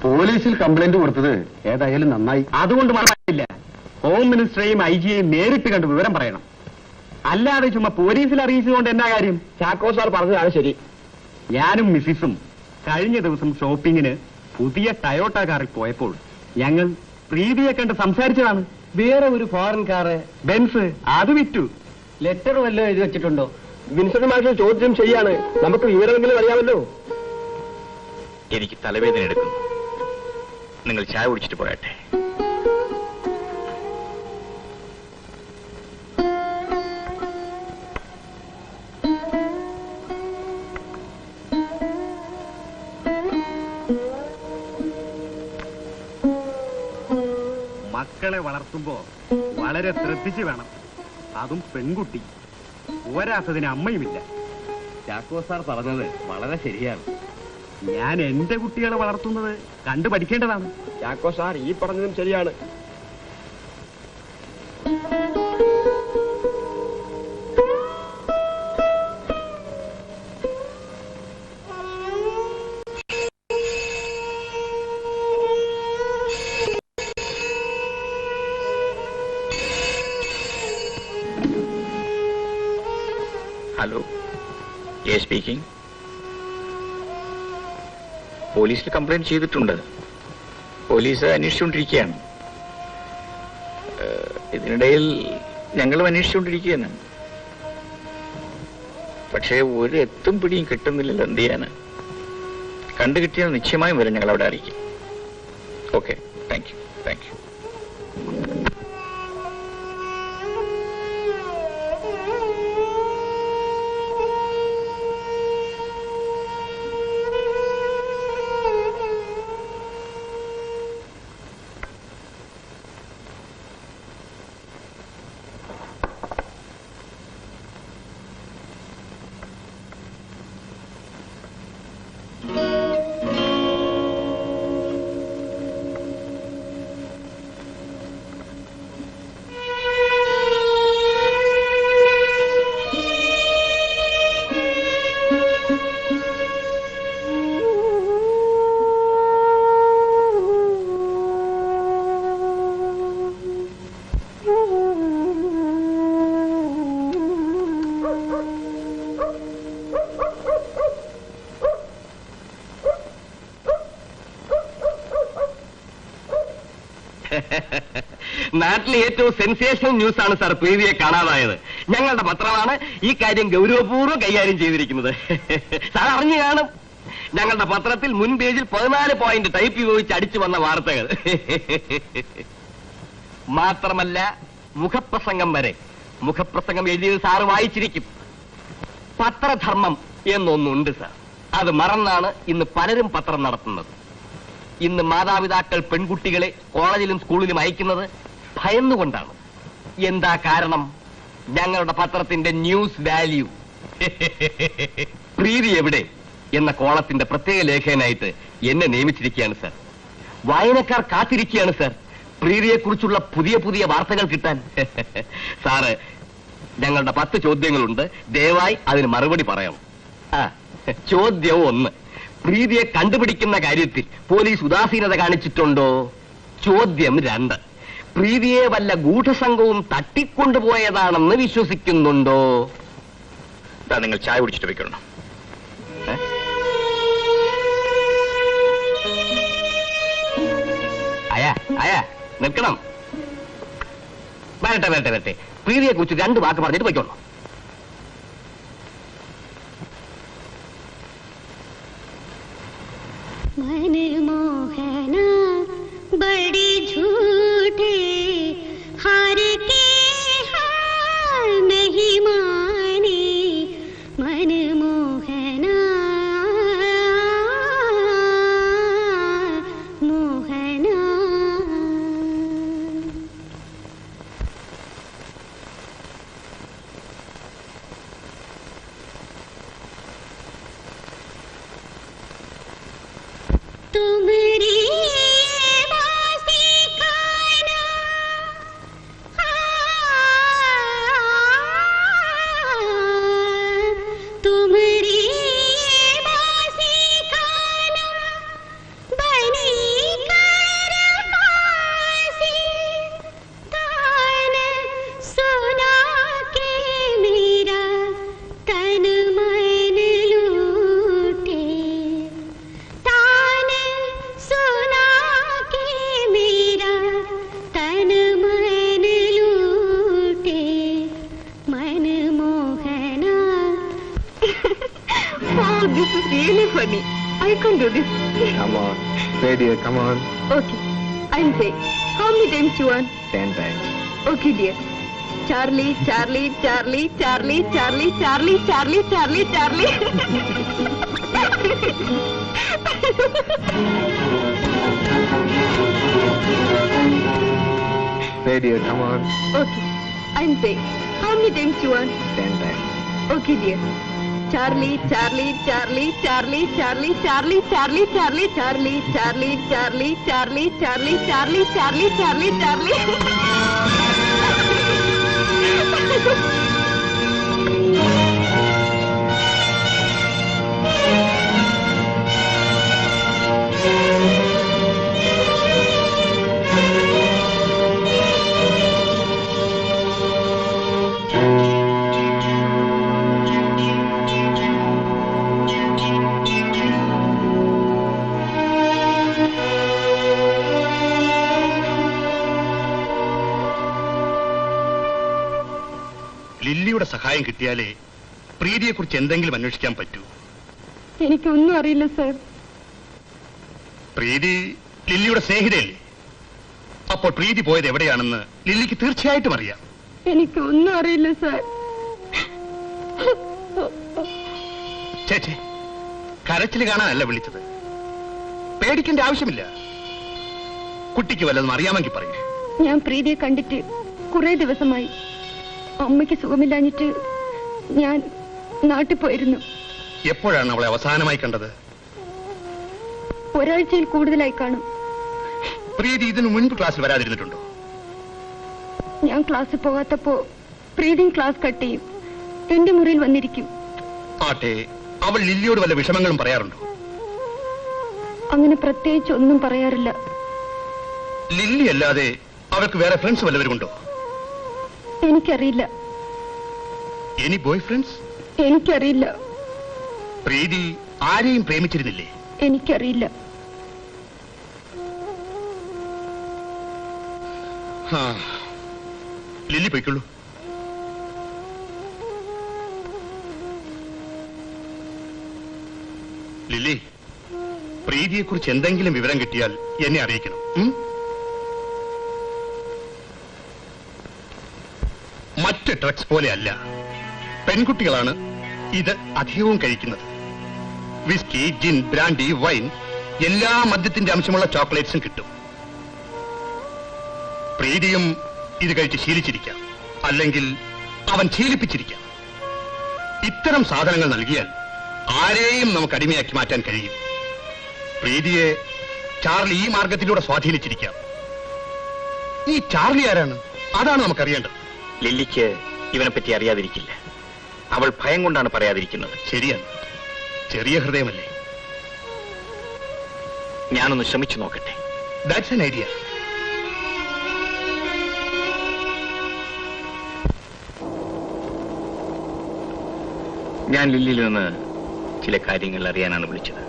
പോലീസിൽ കംപ്ലൈന്റ് കൊടുത്തത് ഏതായാലും നന്നായി. അതുകൊണ്ട് മാത്രമില്ല, ഹോം മിനിസ്റ്ററെയും IG-യെയും നേരിട്ട് കണ്ട് വിവരം പറയണം. അല്ലാതെ ചുമ്മാ പോലീസിൽ അറിയിച്ചുകൊണ്ട് എന്നാ കാര്യം? ചാക്കോ സാർ പറഞ്ഞതാണ് ശരി. ഞാനും മിസ്സിസും കഴിഞ്ഞ ദിവസം ഷോപ്പിങ്ങിന് പുതിയ ടയോട്ട കാറിൽ പോയപ്പോൾ ഞങ്ങൾ പ്രീതിയെ കണ്ട് സംസാരിച്ചതാണ്. വേറെ ഒരു ഫോറിൻ കാറ് ബെൻസ്, അത് വിറ്റു. ലെറ്റർ വല്ലതും എഴുതി വെച്ചിട്ടുണ്ടോ? വിൻസെന്റ് മാഷിൽ ചോദ്യം ചെയ്യാണ്. നമുക്ക് വിവരമെങ്കിലും അറിയാമല്ലോ. എനിക്ക് തലവേദന എടുക്കുന്നു. നിങ്ങൾ ചായ കുടിച്ചിട്ട് പോയട്ടെ. മക്കളെ വളർത്തുമ്പോ വളരെ ശ്രദ്ധിച്ചു വേണം. അതും പെൺകുട്ടി. പോരാത്തതിന് അമ്മയുമില്ല. ചാക്കോ സാർ പറഞ്ഞത് വളരെ ശരിയാണ്. ഞാൻ എന്റെ കുട്ടികളെ വളർത്തുന്നത് കണ്ടു പഠിക്കേണ്ടതാണ്. ചാക്കോ സാർ ഈ പറഞ്ഞതും ശരിയാണ്. Hello, speaking. പോലീസിൽ കംപ്ലൈന്റ് ചെയ്തിട്ടുണ്ട്. പോലീസ് അന്വേഷിച്ചുകൊണ്ടിരിക്കുകയാണ്. ഇതിനിടയിൽ ഞങ്ങളും അന്വേഷിച്ചുകൊണ്ടിരിക്കുകയാണ്. പക്ഷേ ഒരു എത്തും പിടിയും കിട്ടുന്നില്ലല്ലോ. എന്ത് ചെയ്യാന്? കണ്ടുകിട്ടിയാൽ നിശ്ചയമായും വരും. ഞങ്ങൾ അവിടെ അറിയിക്കും. Okay, thank you. Thank you. നാട്ടിലെ ഏറ്റവും സെൻസേഷണൽ ന്യൂസ് ആണ് സാർ പ്രീതിയെ കാണാതായത്. ഞങ്ങളുടെ പത്രമാണ് ഈ കാര്യം ഗൗരവപൂർവ്വം കൈകാര്യം ചെയ്തിരിക്കുന്നത്. സാർ അറിഞ്ഞു കാണും. ഞങ്ങളുടെ പത്രത്തിൽ മുൻ പേജിൽ 14 പോയിന്റ് ടൈപ്പ് ഉപയോഗിച്ച് അടിച്ചു വന്ന വാർത്തകൾ. മാത്രമല്ല മുഖപ്രസംഗം വരെ. മുഖപ്രസംഗം എഴുതിയത് സാറ് വായിച്ചിരിക്കും. പത്രധർമ്മം എന്നൊന്നുണ്ട് സാർ. അത് മറന്നാണ് ഇന്ന് പലരും പത്രം നടത്തുന്നത്. ഇന്ന് മാതാപിതാക്കൾ പെൺകുട്ടികളെ കോളേജിലും സ്കൂളിലും അയക്കുന്നത് ഭയന്നുകൊണ്ടാണ്. എന്താ കാരണം? ഞങ്ങളുടെ പത്രത്തിന്റെ ന്യൂസ് വാല്യൂ. പ്രീതി എവിടെ എന്ന കോളത്തിന്റെ പ്രത്യേക ലേഖകനായിട്ട് എന്നെ നിയമിച്ചിരിക്കുകയാണ് സാർ. വായനക്കാർ കാത്തിരിക്കുകയാണ് സാർ പ്രീതിയെക്കുറിച്ചുള്ള പുതിയ പുതിയ വാർത്തകൾ കിട്ടാൻ. സാറ്, ഞങ്ങളുടെ 10 ചോദ്യങ്ങളുണ്ട്. ദയവായി അതിന് മറുപടി പറയാം. ചോദ്യം 1. പ്രീതിയെ കണ്ടുപിടിക്കുന്ന കാര്യത്തിൽ പോലീസ് ഉദാസീനത കാണിച്ചിട്ടുണ്ടോ? ചോദ്യം 2. പ്രീതിയെ വല്ല ഗൂഢസംഘവും തട്ടിക്കൊണ്ടുപോയതാണെന്ന് വിശ്വസിക്കുന്നുണ്ടോ? നിങ്ങൾ ചായ കുടിച്ചിട്ട് വെക്കണം. അയാ നിൽക്കണം. വരട്ടെ. പ്രീതിയെ കുറിച്ച് 2 വാക്ക് പറഞ്ഞിട്ട് പോയിക്കോളൂ. मनमोहना बड़ी झूठे हर We can't do this. Come on. Say, dear, come on. Okay. I'll say. How many times you want? 10 times. Okay, dear. Charlie, Charlie, Charlie, Charlie, Charlie, Charlie, Charlie, Charlie, Charlie. Say, dear, come on. Okay. I'm saying. How many times you want? 10 times. Okay, dear. Charlie, Charlie, Charlie, Charlie, Charlie, Charlie, Charlie, Charlie, Charlie, Charlie, Charlie, Charlie, Charlie, Charlie, Charlie, Charlie, Charlie. ലില്ലിയുടെ സഹായം കിട്ടിയാലേ പ്രീതിയെക്കുറിച്ച് എന്തെങ്കിലും അന്വേഷിക്കാൻ പറ്റൂ. എനിക്കൊന്നും അറിയില്ല sir. പ്രീതി ലില്ലിയുടെ സ്നേഹിതയല്ലേ? അപ്പോൾ പ്രീതി പോയത് എവിടെയാണെന്ന് ലില്ലിക്ക് തീർച്ചയായിട്ടും അറിയാം. എനിക്കൊന്നും അറിയില്ല സർ. ചേച്ചേ, കരച്ചിൽ കാണാനല്ല വിളിച്ചത്. പേടിക്കേണ്ട ആവശ്യമില്ല. കുട്ടിക്ക് വല്ലതും അറിയാമെങ്കിൽ പറയൂ. ഞാൻ പ്രീതിയെ കണ്ടിട്ട് കുറെ ദിവസമായി. അമ്മയ്ക്ക് സുഖമില്ലാഞ്ഞിട്ട് ഞാൻ നാട്ടിൽ പോയിരുന്നു. എപ്പോഴാണ് അവളെ അവസാനമായി കണ്ടത്? ഒരാഴ്ചയിൽ കൂടുതലായി കാണും. പ്രീതി ഇതിനു മുൻപ് ക്ലാസ്സിൽ വരാതിരുന്നിട്ടുണ്ടോ? ഞാൻ ക്ലാസ്സിൽ പോകാത്തപ്പോ പ്രീതിയും ക്ലാസ് കട്ട് ചെയ്യും. എന്റെ മുറിയിൽ വന്നിരിക്കും. ആട്ടെ, അവൾ ലില്ലിയോട് വല്ല വിഷമങ്ങളും പറയാറുണ്ടോ? അങ്ങനെ പ്രത്യേകിച്ച് ഒന്നും പറയാറില്ല. ലില്ലി അല്ലാതെ അവൾക്ക് വേറെ ഫ്രണ്ട്സ് വല്ലവരുമുണ്ടോ? എനിക്കറിയില്ല. Any boy friends? എനിക്കറിയില്ല. പ്രീതി ആരെയും പ്രേമിച്ചിരുന്നില്ലേ? എനിക്കറിയില്ല. ലില്ലി പോയിക്കൊള്ളൂ. ലില്ലി, പ്രീതിയെക്കുറിച്ച് എന്തെങ്കിലും വിവരം കിട്ടിയാൽ എന്നെ അറിയിക്കണം. മറ്റ് ഡ്രഗ്സ് പോലെയല്ല. പെൺകുട്ടികളാണ് ഇത് അധികവും കഴിക്കുന്നത്. വിസ്കി, ജിൻ, ബ്രാൻഡി, വൈൻ, എല്ലാ മദ്യത്തിന്റെ അംശമുള്ള ചോക്ലേറ്റ്സും കിട്ടും. പ്രീതിയും ഇത് കഴിച്ച് ശീലിച്ചിരിക്കാം, അല്ലെങ്കിൽ അവൻ ശീലിപ്പിച്ചിരിക്കാം. ഇത്തരം സാധനങ്ങൾ നൽകിയാൽ ആരെയും നമുക്ക് അടിമയാക്കി മാറ്റാൻ കഴിയും. പ്രീതിയെ ചാർലി ഈ മാർഗത്തിലൂടെ സ്വാധീനിച്ചിരിക്കാം. ഈ ചാർലി ആരാണ്? അതാണ് നമുക്കറിയേണ്ടത്. ലില്ലിക്ക് ഇവനെപ്പറ്റി അറിയാതിരിക്കില്ല. അവൾ ഭയം കൊണ്ടാണ് പറയാതിരിക്കുന്നത്. ശരിയാണ്, ചെറിയ ഹൃദയമല്ലേ. ഞാനൊന്ന് ശ്രമിച്ചു നോക്കട്ടെ. That's an idea. ഞാൻ ലില്ലിയിൽ നിന്ന് ചില കാര്യങ്ങൾ അറിയാനാണ് വിളിച്ചത്.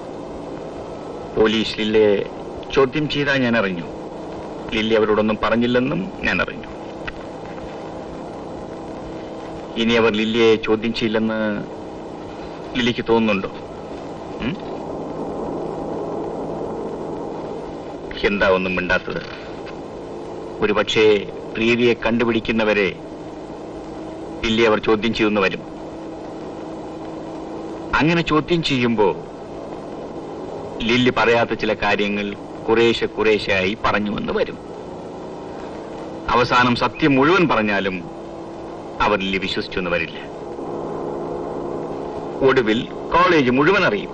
പോലീസ് ലില്ലിയെ ചോദ്യം ചെയ്താൽ ഞാൻ അറിഞ്ഞു. ലില്ലി അവരോടൊന്നും പറഞ്ഞില്ലെന്നും ഞാൻ അറിഞ്ഞു. ഇനി അവർ ലില്ലിയെ ചോദ്യം ചെയ്യില്ലെന്ന് ലില്ലിക്ക് തോന്നുന്നുണ്ടോ? എന്താ ഒന്നും മിണ്ടാത്തത്? ഒരുപക്ഷേ പ്രീതിയെ കണ്ടുപിടിക്കുന്നവരെ ലില്ലി അവർ ചോദ്യം ചെയ്യുന്നു വരും. അങ്ങനെ ചോദ്യം ചെയ്യുമ്പോ ലില്ലി പറയാത്ത ചില കാര്യങ്ങൾ കുറേശ്ശെയായി പറഞ്ഞുവെന്ന് വരും. അവസാനം സത്യം മുഴുവൻ പറഞ്ഞാലും അവർ ലില്ലി വിശ്വസിച്ചെന്ന് വരില്ല. ഒടുവിൽ കോളേജ് മുഴുവൻ അറിയും.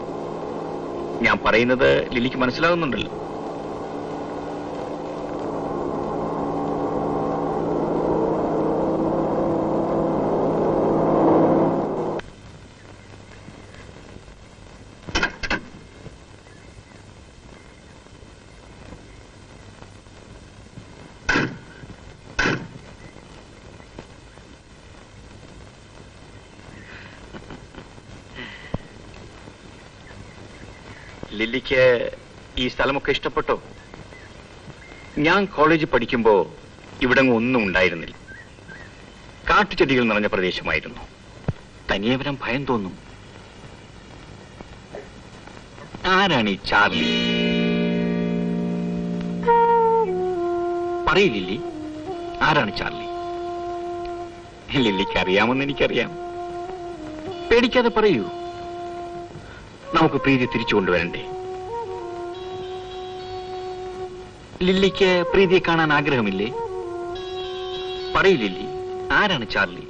ഞാൻ പറയുന്നത് ലില്ലിക്ക് മനസ്സിലാകുന്നുണ്ടല്ലോ. ലില്ലിക്ക് ഈ സ്ഥലമൊക്കെ ഇഷ്ടപ്പെട്ടോ? ഞാൻ കോളേജിൽ പഠിക്കുമ്പോ ഇവിടങ്ങ് ഒന്നും ഉണ്ടായിരുന്നില്ല. കാട്ടുചെടികൾ നിറഞ്ഞ പ്രദേശമായിരുന്നു. തനിയെ വരാൻ ഭയം തോന്നും. ആരാണ് ഈ ചാർലി? പറയില്ലേ, ആരാണ് ചാർലി? ലില്ലിക്ക് അറിയാമെന്ന് എനിക്കറിയാം. പേടിക്കാതെ പറയൂ. നമുക്ക് പ്രീതി തിരിച്ചു കൊണ്ടുവരണ്ടേ? ലില്ലിക്ക് പ്രീതിയെ കാണാൻ ആഗ്രഹമില്ലേ? പറയില്ലേ, ആരാണ് ചാർലി?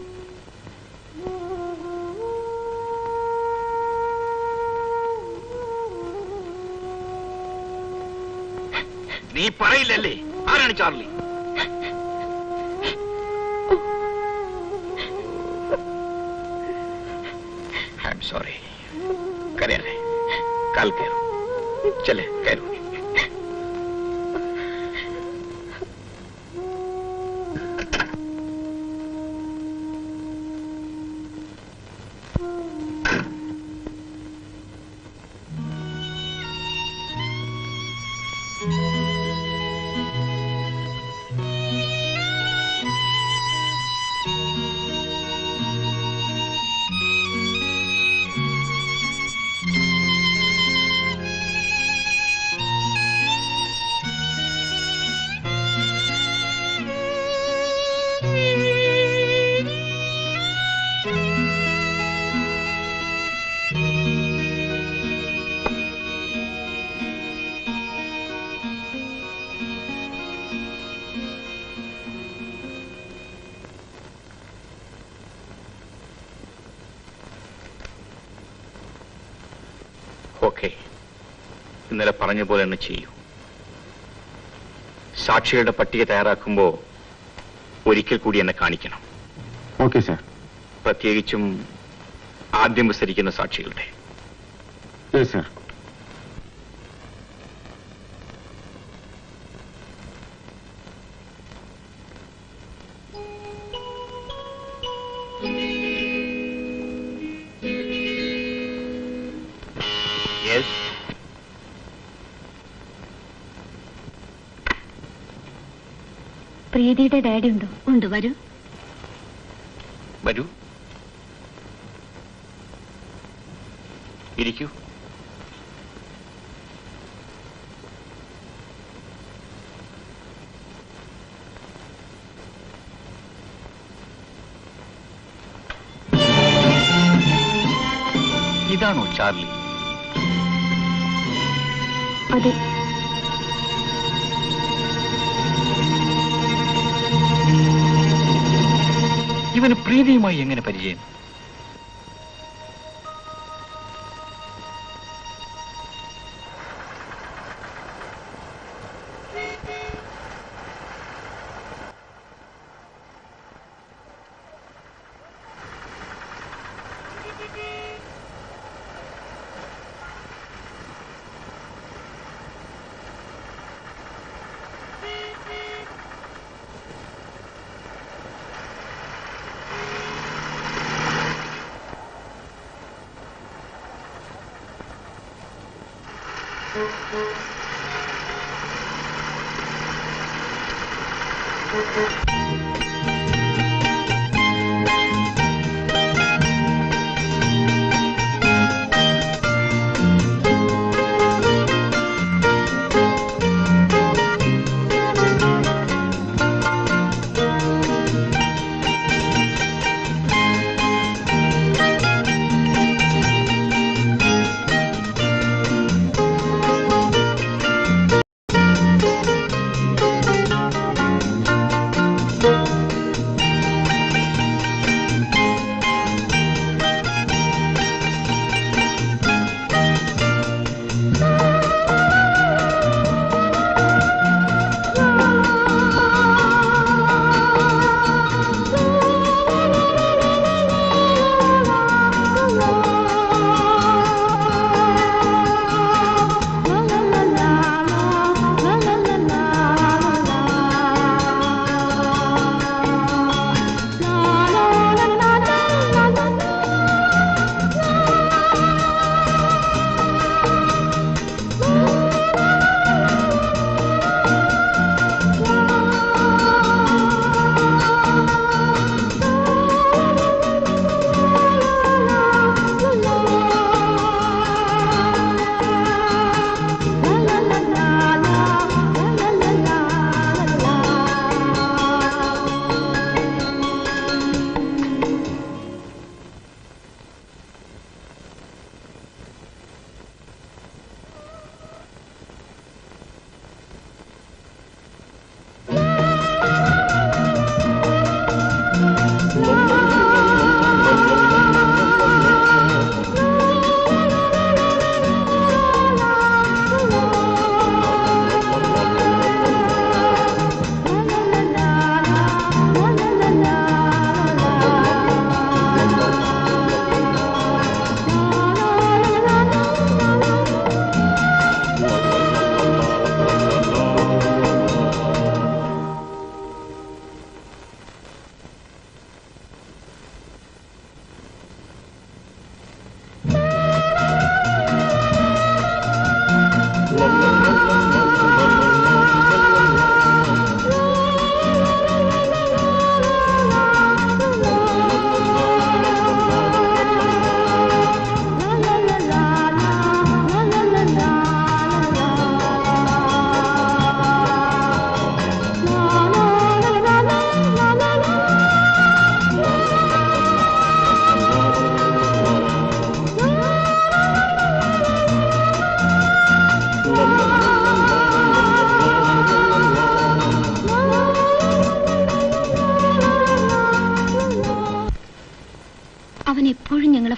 നീ പറയില്ലല്ലേ, ആരാണ് ചാർലി? I am sorry. കരയാതെ, കാൽ കയറൂ. ചലെ കയറൂ. ഓക്കെ, ഇന്നലെ പറഞ്ഞ പോലെ തന്നെ ചെയ്യൂ. സാക്ഷികളുടെ പട്ടിക തയ്യാറാക്കുമ്പോ ഒരിക്കൽ കൂടി എന്നെ കാണിക്കണം. Okay sir. പ്രത്യേകിച്ചും ആദ്യം വിസ്തരിക്കുന്ന സാക്ഷികളുടെ. Yes sir. യെസ്, പ്രീതിയുടെ ഡാഡി ഉണ്ടോ? ഉണ്ട്, വരൂ. വരൂ, ഇരിക്കൂ. ഇതാണോ ചാർലി? അതെ. ഇവന് പ്രീതിയുമായി എങ്ങനെ പരിചയം?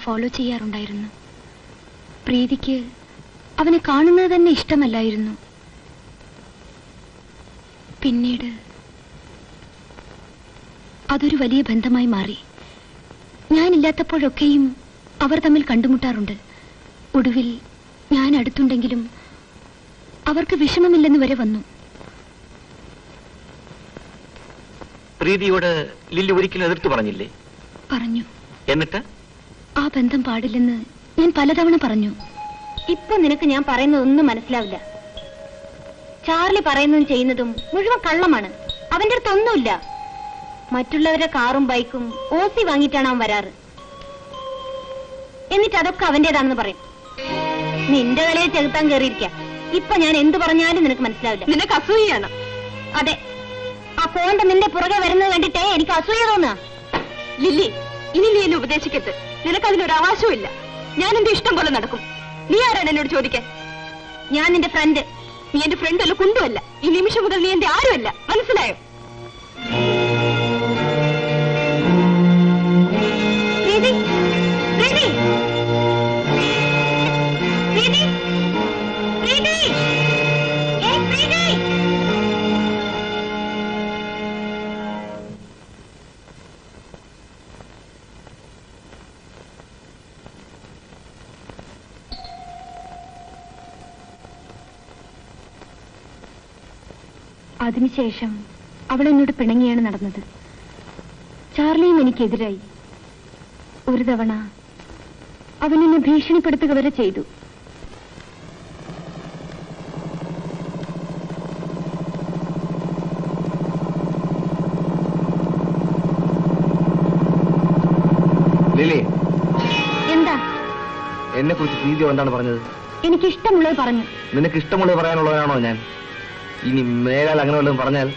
ഫോളോ ചെയ്യാറുണ്ടായിരുന്നു. പ്രീതിക്ക് അവനെ കാണുന്നത് തന്നെ ഇഷ്ടമല്ലായിരുന്നു. പിന്നീട് അതൊരു വലിയ ബന്ധമായി മാറി. ഞാനില്ലാത്തപ്പോഴൊക്കെയും അവർ തമ്മിൽ കണ്ടുമുട്ടാറുണ്ട്. ഒടുവിൽ ഞാൻ അടുത്തുണ്ടെങ്കിലും അവർക്ക് വിഷമമില്ലെന്ന് വരെ വന്നു. പ്രീതിയോട് ലില്ലി ഒരിക്കലും എതിർത്ത് പറഞ്ഞില്ലേ? പറഞ്ഞു. എന്നിട്ട് ആ ബന്ധം പാടില്ലെന്ന് ഞാൻ പലതവണ പറഞ്ഞു. ഇപ്പൊ നിനക്ക് ഞാൻ പറയുന്നതൊന്നും മനസ്സിലാവില്ല. ചാർലി പറയുന്നതും ചെയ്യുന്നതും മുഴുവൻ കള്ളമാണ്. അവന്റെ അടുത്തൊന്നുമില്ല. മറ്റുള്ളവരുടെ കാറും ബൈക്കും ഓസി വാങ്ങിയിട്ടാണ് അവൻ വരാറ്. എന്നിട്ട് അതൊക്കെ അവന്റേതാണെന്ന് പറയും. നിന്റെ തലയെ ചെകുത്താൻ കയറിയിരിക്കാം. ഇപ്പൊ ഞാൻ എന്ത് പറഞ്ഞാലും നിനക്ക് മനസ്സിലാവില്ല. നിനക്ക് അസൂയാണ്. അതെ, ആ കോണ്ട നിന്റെ പുറകെ വരുന്നത് കണ്ടിട്ടേ എനിക്ക് അസൂയ തോന്നുക. ലില്ലി, ഇനി നീ എന്നെ ഉപദേശിക്കരുത്. നിനക്കതിനൊരു അവകാശവും ഇല്ല. ഞാൻ എന്റെ ഇഷ്ടം പോലെ നടക്കും. നീ ആരാണ് എന്നോട് ചോദിക്കാൻ? ഞാൻ നിന്റെ ഫ്രണ്ട്. നീ എന്റെ ഫ്രണ്ട് അല്ല, കുണ്ടുമല്ല. ഈ നിമിഷം മുതൽ നീ എന്റെ ആരുമല്ല. മനസ്സിലായോ? പ്രീതി, പ്രീതി, പ്രീതി, പ്രീതി, ഏയ് പ്രീതി. അതിനുശേഷം അവൾ എന്നോട് പിണങ്ങിയാണ് നടന്നത്. ചാർലിയും എനിക്കെതിരായി. ഒരു തവണ അവൻ എന്നെ ഭീഷണിപ്പെടുത്തുക വരെ ചെയ്തു. ലിലി, എന്താ? എന്നെ കുറിച്ച് പ്രീതി എന്താണ് പറഞ്ഞത്? എനിക്കിഷ്ടമുള്ളത് പറഞ്ഞു. നിനക്ക് ഇഷ്ടമുള്ളത് പറയാനുള്ളവരാണോ ഞാൻ? ഇനി മേലാൽ അങ്ങനെ വല്ലതും പറഞ്ഞാൽ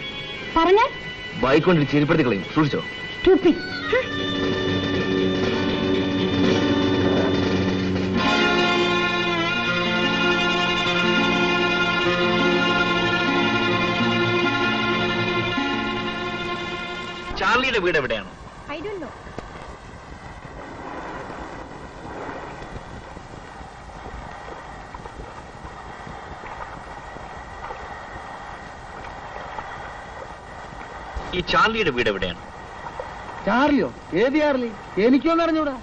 ബൈക്ക് കൊണ്ട് ചിരിപ്പെടുത്തി കളയും. സൂക്ഷിച്ചോ. ചാർലിയുടെ വീട് എവിടെയാണോ? I don't know. ഈ ചാർലിയുടെ വീട് എവിടെയാണ്? ചാർലിയോ? ഏത് ചാർലി? എനിക്കൊന്നും അറിഞ്ഞൂടാ.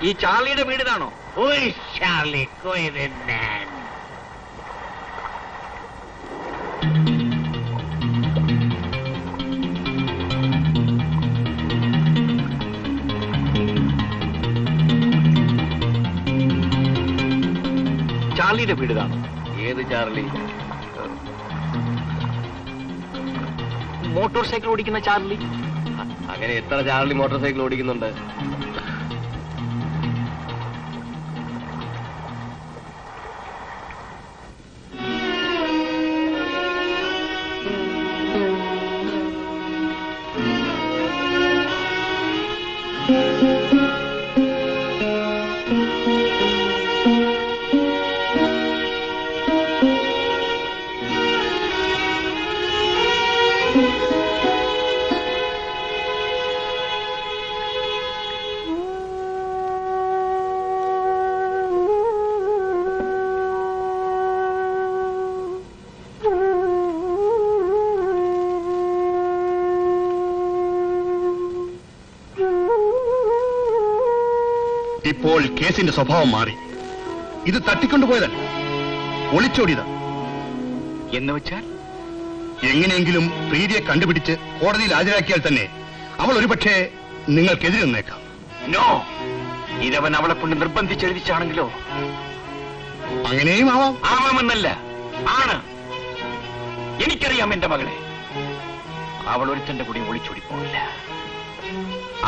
ഈ ചാർലിയുടെ വീട് ഇതാണോ? Charlie, coinen man. ചാർലിയുടെ വീട് ഇതാണോ? ഏത് ചാർലി? മോട്ടോർ സൈക്കിൾ ഓടിക്കുന്ന ചാർലി. അങ്ങനെ എത്ര ചാർലി മോട്ടോർ സൈക്കിൾ ഓടിക്കുന്നുണ്ട്? ഇപ്പോൾ കേസിന്റെ സ്വഭാവം മാറി. ഇത് തട്ടിക്കൊണ്ടുപോയതല്ല, ഒളിച്ചോടിയതാ. എന്ന് വെച്ചാൽ എങ്ങനെയെങ്കിലും പ്രീതിയെ കണ്ടുപിടിച്ച് കോടതിയിൽ ഹാജരാക്കിയാൽ തന്നെ അവൾ ഒരുപക്ഷെ നിങ്ങൾക്കെതിരെ നിന്നേക്കാം. നോ, ഇതവൻ അവളെ കൊണ്ട് നിർബന്ധിച്ചെഴുതിച്ചാണെങ്കിലോ? അങ്ങനെയും ആവാം. ആവാമെന്നല്ല, ആണ്. എനിക്കറിയാം എന്റെ മകളെ. അവൾ ഒരുത്തന്റെ കൂടി ഒളിച്ചോടി പോകില്ല.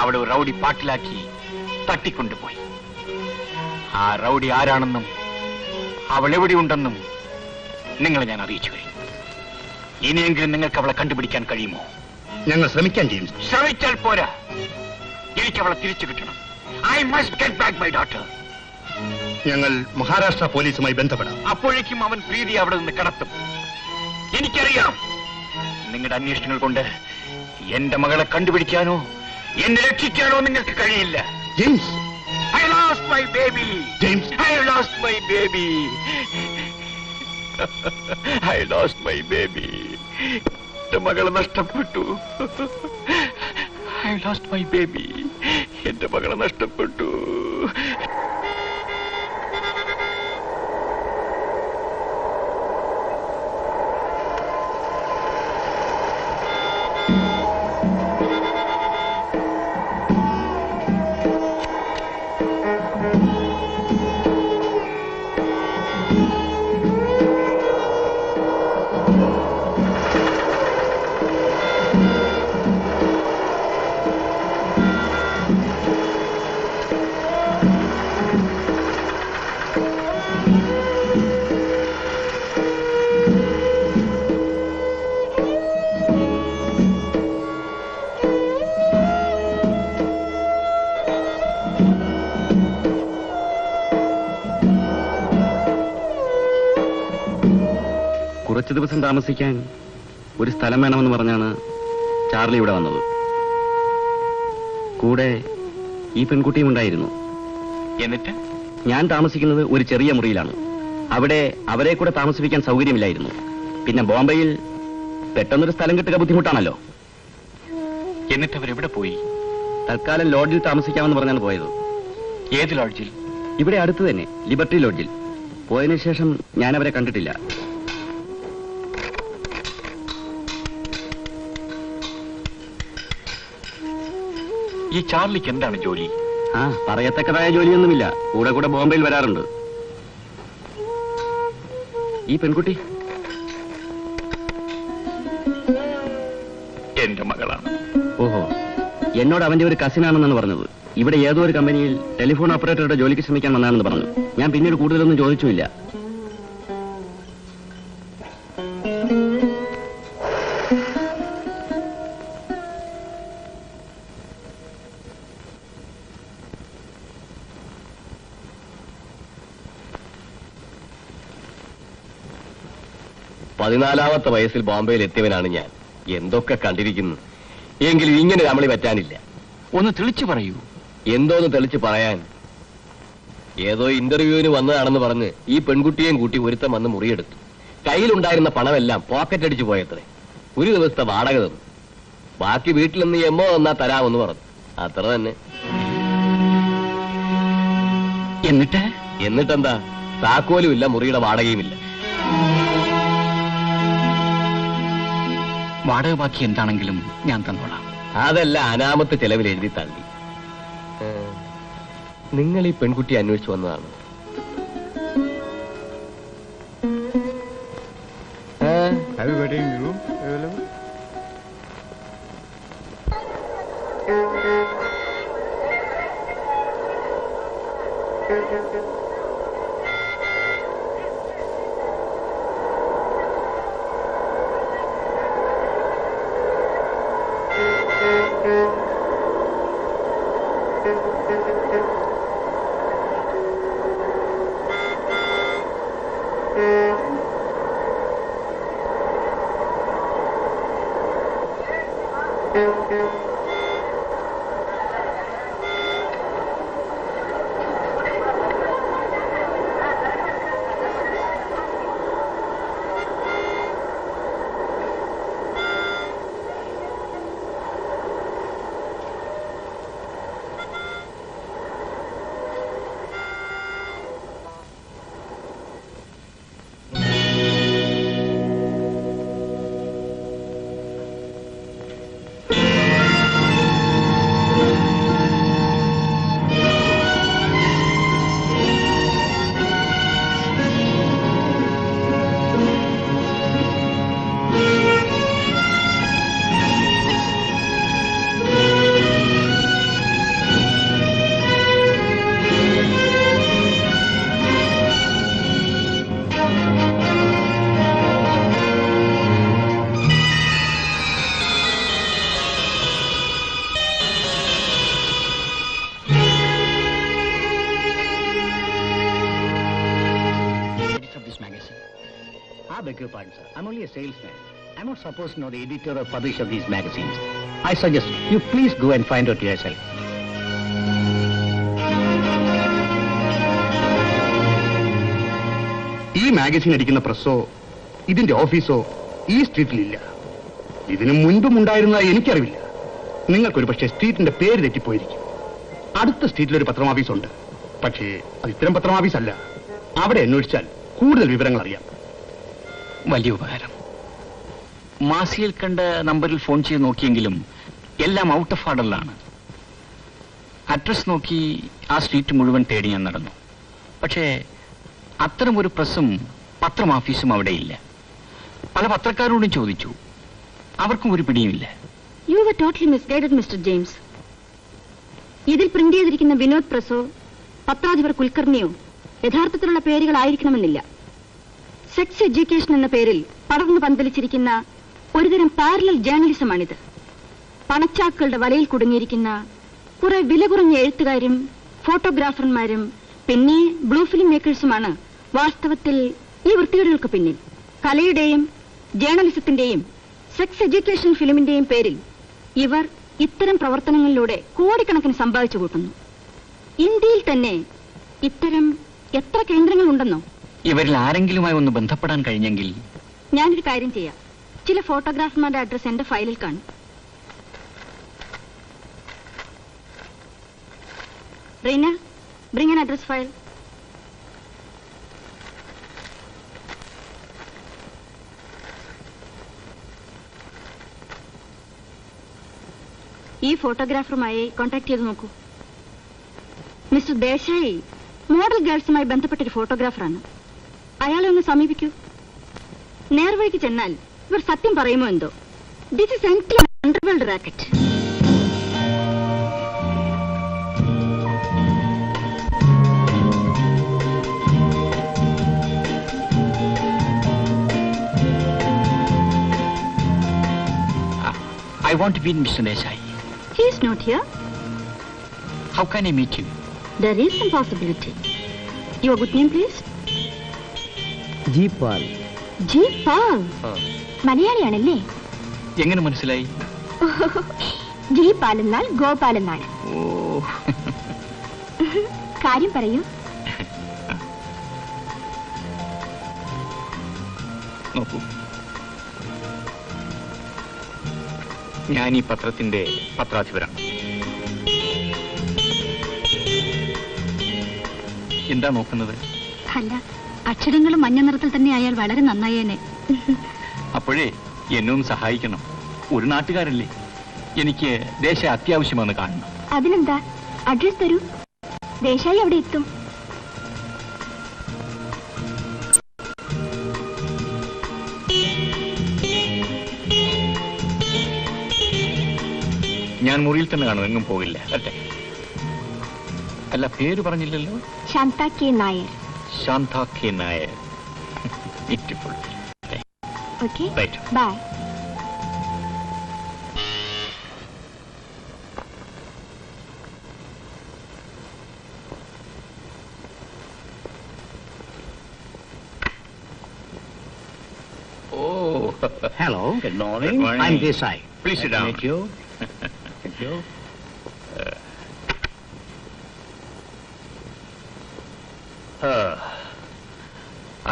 അവളെ ഒരു റൗഡി പാട്ടിലാക്കി തട്ടിക്കൊണ്ടുപോയി. ആ റൗഡി ആരാണെന്നും അവൾ എവിടെയുണ്ടെന്നും നിങ്ങളെ ഞാൻ അറിയിച്ചു കഴിഞ്ഞു. ഇനിയെങ്കിലും നിങ്ങൾക്ക് അവളെ കണ്ടുപിടിക്കാൻ കഴിയുമോ? ഞങ്ങൾ ശ്രമിക്കാൻ ജെയിംസ്. ശ്രമിച്ചാൽ പോരാ, എനിക്ക് അവളെ തിരിച്ചു കിട്ടണം. I must get back my daughter. ഞങ്ങൾ മഹാരാഷ്ട്ര പോലീസുമായി ബന്ധപ്പെടാം. അപ്പോഴേക്കും അവൻ പ്രീതി അവിടെ നിന്ന് കടത്തും. എനിക്കറിയാം, നിങ്ങളുടെ അന്വേഷണങ്ങൾ കൊണ്ട് എന്റെ മകളെ കണ്ടുപിടിക്കാനോ എന്നെ രക്ഷിക്കാനോ നിങ്ങൾക്ക് കഴിയില്ല. James, I lost my baby. James. I lost my baby. I lost my baby. എന്റെ മകളെ നഷ്ടപ്പെട്ടു. I lost my baby. എന്റെ മകളെ നഷ്ടപ്പെട്ടു. കുറച്ചു ദിവസം താമസിക്കാൻ ഒരു സ്ഥലം വേണമെന്ന് പറഞ്ഞാണ് ചാർലി ഇവിടെ വന്നത്. കൂടെ ഈ പെൺകുട്ടിയും ഉണ്ടായിരുന്നു. എന്നിട്ട് ഞാൻ താമസിക്കുന്നത് ഒരു ചെറിയ മുറിയിലാണ്. അവിടെ അവരെ കൂടെ താമസിപ്പിക്കാൻ സൗകര്യമില്ലായിരുന്നു. പിന്നെ ബോംബെയിൽ പെട്ടെന്നൊരു സ്ഥലം കിട്ടുക ബുദ്ധിമുട്ടാണല്ലോ. എന്നിട്ട് അവരെവിടെ പോയി? തൽക്കാലം ലോഡ്ജിൽ താമസിക്കാമെന്ന് പറഞ്ഞാണ് പോയത്. ഏത് ലോഡ്ജിൽ? ഇവിടെ അടുത്ത് തന്നെ, ലിബർട്ടി ലോഡ്ജിൽ. പോയതിനു ശേഷം ഞാൻ അവരെ കണ്ടിട്ടില്ല. ഈ ചാർലിക്ക് എന്താണ് ജോലി? പറയത്തക്കതായ ജോലിയൊന്നുമില്ല. കൂടെ കൂടെ ബോംബെയിൽ വരാറുണ്ട്. ഈ പെൺകുട്ടി എന്റെ മകളാണ്. ഓഹോ, എന്നോട് അവന്റെ ഒരു കസിനാണെന്നാണ് പറഞ്ഞത്. ഇവിടെ ഏതോ ഒരു കമ്പനിയിൽ ടെലിഫോൺ ഓപ്പറേറ്ററുടെ ജോലിക്ക് ശ്രമിക്കാൻ വന്നാണെന്ന് പറഞ്ഞു. ഞാൻ പിന്നീട് കൂടുതലൊന്നും ചോദിച്ചുമില്ല. പതിനാലാമത്തെ വയസ്സിൽ ബോംബെയിൽ എത്തിയവനാണ് ഞാൻ. എന്തൊക്കെ കണ്ടിരിക്കുന്നു. എങ്കിലും ഇങ്ങനെ രമളി പറ്റാനില്ല. ഒന്ന് തെളിച്ചു പറയൂ. എന്തോന്ന് തെളിച്ച് പറയാൻ? ഏതോ ഇന്റർവ്യൂവിന് വന്നതാണെന്ന് പറഞ്ഞ് ഈ പെൺകുട്ടിയെയും കൂട്ടി ഒരുത്തം വന്ന് മുറിയെടുത്തു. കയ്യിലുണ്ടായിരുന്ന പണമെല്ലാം പോക്കറ്റ് അടിച്ചു പോയത്രേ. ഒരു ദിവസത്തെ വാടക തന്നു. ബാക്കി വീട്ടിൽ നിന്ന് എമ്മോ തന്നാ തരാമെന്ന് പറഞ്ഞു. അത്ര തന്നെ. എന്നിട്ടെന്താ? താക്കോലും ഇല്ല, മുറിയുടെ വാടകയുമില്ല. വാടക ബാക്കി എന്താണെങ്കിലും ഞാൻ തന്നോളാം. അതല്ല അനാമത്ത് ചെലവിൽ എഴുതി തള്ളി. നിങ്ങൾ ഈ പെൺകുട്ടി അന്വേഷിച്ചു വന്നതാണ്? beg your pardon, sir. I'm only a salesman. I'm not supposed to know the editor or publisher of these magazines. I suggest you please go and find out yourself. ഈ മാഗസിൻ അടിക്കുന്ന പ്രസ്സോ ഇതിന്റെ ഓഫീസോ ഈ സ്ട്രീറ്റിലില്ല. ഇതിനു മുൻപും ഉണ്ടായിരുന്ന എനിക്കറിവില്ല. നിങ്ങൾക്കൊരു പക്ഷേ സ്ട്രീറ്റിന്റെ പേര് തെറ്റിപ്പോയിരിക്കും. അടുത്ത സ്ട്രീറ്റിൽ ഒരു പത്രമാഫീസുണ്ട്. പക്ഷേ അത് ഇത്തരം പത്രമാഫീസല്ല. അവിടെ അന്വേഷിച്ചാൽ കൂടുതൽ വിവരങ്ങൾ അറിയാം. വലിയ ഉപകാരം. മാസിയിൽ കണ്ട നമ്പറിൽ ഫോൺ ചെയ്ത് നോക്കിയെങ്കിലും എല്ലാം ഔട്ട് ഓഫ് ഓർഡറിലാണ്. അഡ്രസ് നോക്കി ആ സ്ട്രീറ്റ് മുഴുവൻ തേടി ഞാൻ നടന്നു. പക്ഷേ അത്തരം ഒരു പ്രസ്സും പത്രമാഫീസും അവിടെയില്ല. പല പത്രക്കാരോടും ചോദിച്ചു, അവർക്കും ഒരു പിടിയുമില്ല. യു വർ ടോട്ടലി മിസ്ഗൈഡഡ് മിസ്റ്റർ ജെയിംസ്. ഇതിൽ പ്രിന്റ് ചെയ്തിരിക്കുന്ന വിനോദ് പ്രസോ പത്രാധിപർ കുൽക്കർണിയോ യഥാർത്ഥത്തിലുള്ള പേരുകളായിരിക്കണമെന്നില്ല. സെക്സ് എഡ്യൂക്കേഷൻ എന്ന പേരിൽ പടർന്നു പന്തലിച്ചിരിക്കുന്ന ഒരുതരം പാരലൽ ജേർണലിസമാണിത്. പണച്ചാക്കുകളുടെ വലയിൽ കുടുങ്ങിയിരിക്കുന്ന കുറെ വില കുറഞ്ഞ എഴുത്തുകാരും ഫോട്ടോഗ്രാഫർമാരും പിന്നെ ബ്ലൂ ഫിലിം മേക്കേഴ്സുമാണ് വാസ്തവത്തിൽ ഈ വൃത്തികേടുകൾക്ക് പിന്നിൽ. കലയുടെയും ജേർണലിസത്തിന്റെയും സെക്സ് എഡ്യൂക്കേഷൻ ഫിലിമിന്റെയും പേരിൽ ഇവർ ഇത്തരം പ്രവർത്തനങ്ങളിലൂടെ കോടിക്കണക്കിന് സമ്പാദിച്ചു കൂട്ടുന്നു. ഇന്ത്യയിൽ തന്നെ ഇത്തരം എത്ര കേന്ദ്രങ്ങളുണ്ടെന്നോ? ഇവരിൽ ആരെങ്കിലുമായി ഒന്ന് ബന്ധപ്പെടാൻ കഴിഞ്ഞെങ്കിൽ. ഞാനൊരു കാര്യം ചെയ്യാം. ചില ഫോട്ടോഗ്രാഫർമാരുടെ അഡ്രസ് എന്റെ ഫയലിൽ കാണും. Reena, bring an address file. ഈ ഫോട്ടോഗ്രാഫറുമായി കോൺടാക്ട് ചെയ്ത് നോക്കൂ. മിസ്റ്റർ ദേശായി മോഡൽ ഗേൾസുമായി ബന്ധപ്പെട്ടൊരു ഫോട്ടോഗ്രാഫറാണ്. അയാളെ ഒന്ന് സമീപിക്കൂ. നേർവഴിക്ക് ചെന്നാൽ ഇവർ സത്യം പറയുമോ എന്തോ. This is incline underworld racket. I want to meet Mr. Desai. He is not here. How can I meet him? There is some possibility. Your good name, please? Jeepal. Jeepal. മലയാളിയാണല്ലേ? എങ്ങനെ മനസ്സിലായി? ജീപാൽ എന്നാൽ ഗോപാൽ എന്നാണ്. കാര്യം പറയൂ. നോക്കൂ, ഞാൻ ഈ പത്രത്തിന്റെ പത്രാധിപരാണ്. എന്താ നോക്കുന്നത്? അല്ല, അക്ഷരങ്ങളും മഞ്ഞ നിറത്തിൽ തന്നെ ആയാൽ വളരെ നന്നായേനെ. അപ്പോഴേ എന്നും സഹായിക്കണം. ഒരു നാട്ടുകാരല്ലേ, എനിക്ക് ദേശ അത്യാവശ്യമെന്ന് കാണണം. അതിനെന്താ, അഡ്രസ് തരൂ. ദേശായി അവിടെ എത്തും. ഞാൻ മുറിയിൽ തന്നെ കാണും, എങ്ങും പോകില്ല. അല്ലേ? അല്ല, പേര് പറഞ്ഞില്ലല്ലോ. Shantha K Nair. Shantha K Nair. Beautiful. Okay, right. Bye. Oh. Hello, good morning. Good morning. I'm Desai. Please sit Nice to down. meet you. Thank you.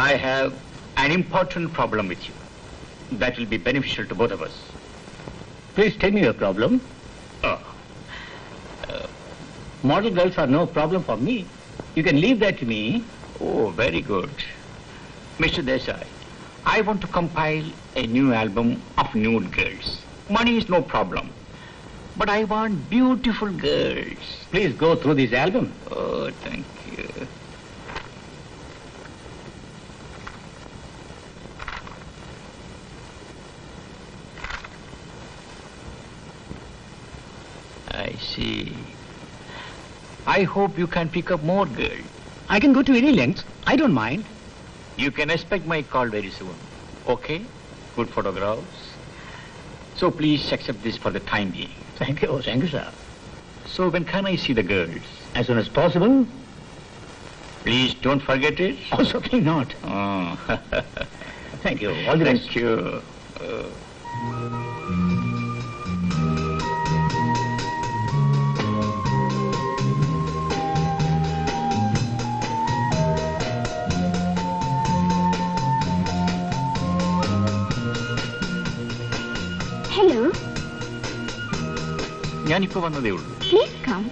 I have an important problem with you. That will be beneficial to both of us. Please tell me your problem. Oh. Model girls are no problem for me. You can leave that to me. Oh, very good. Mr. Desai, I want to compile a new album of nude girls. Money is no problem. But I want beautiful girls. Please go through this album. Oh, thank you. I see. I hope you can pick up more girls. I can go to any lengths. I don't mind. You can expect my call very soon. Okay? Good photographs. So please accept this for the time being. Thank you, sir. So when can I see the girls? As soon as possible. Please don't forget it. Oh, certainly not. Oh. Thank you. All the best. Thank you. Hello, ഞാനിപ്പോ വന്നതേ ഉള്ളൂ. Please come.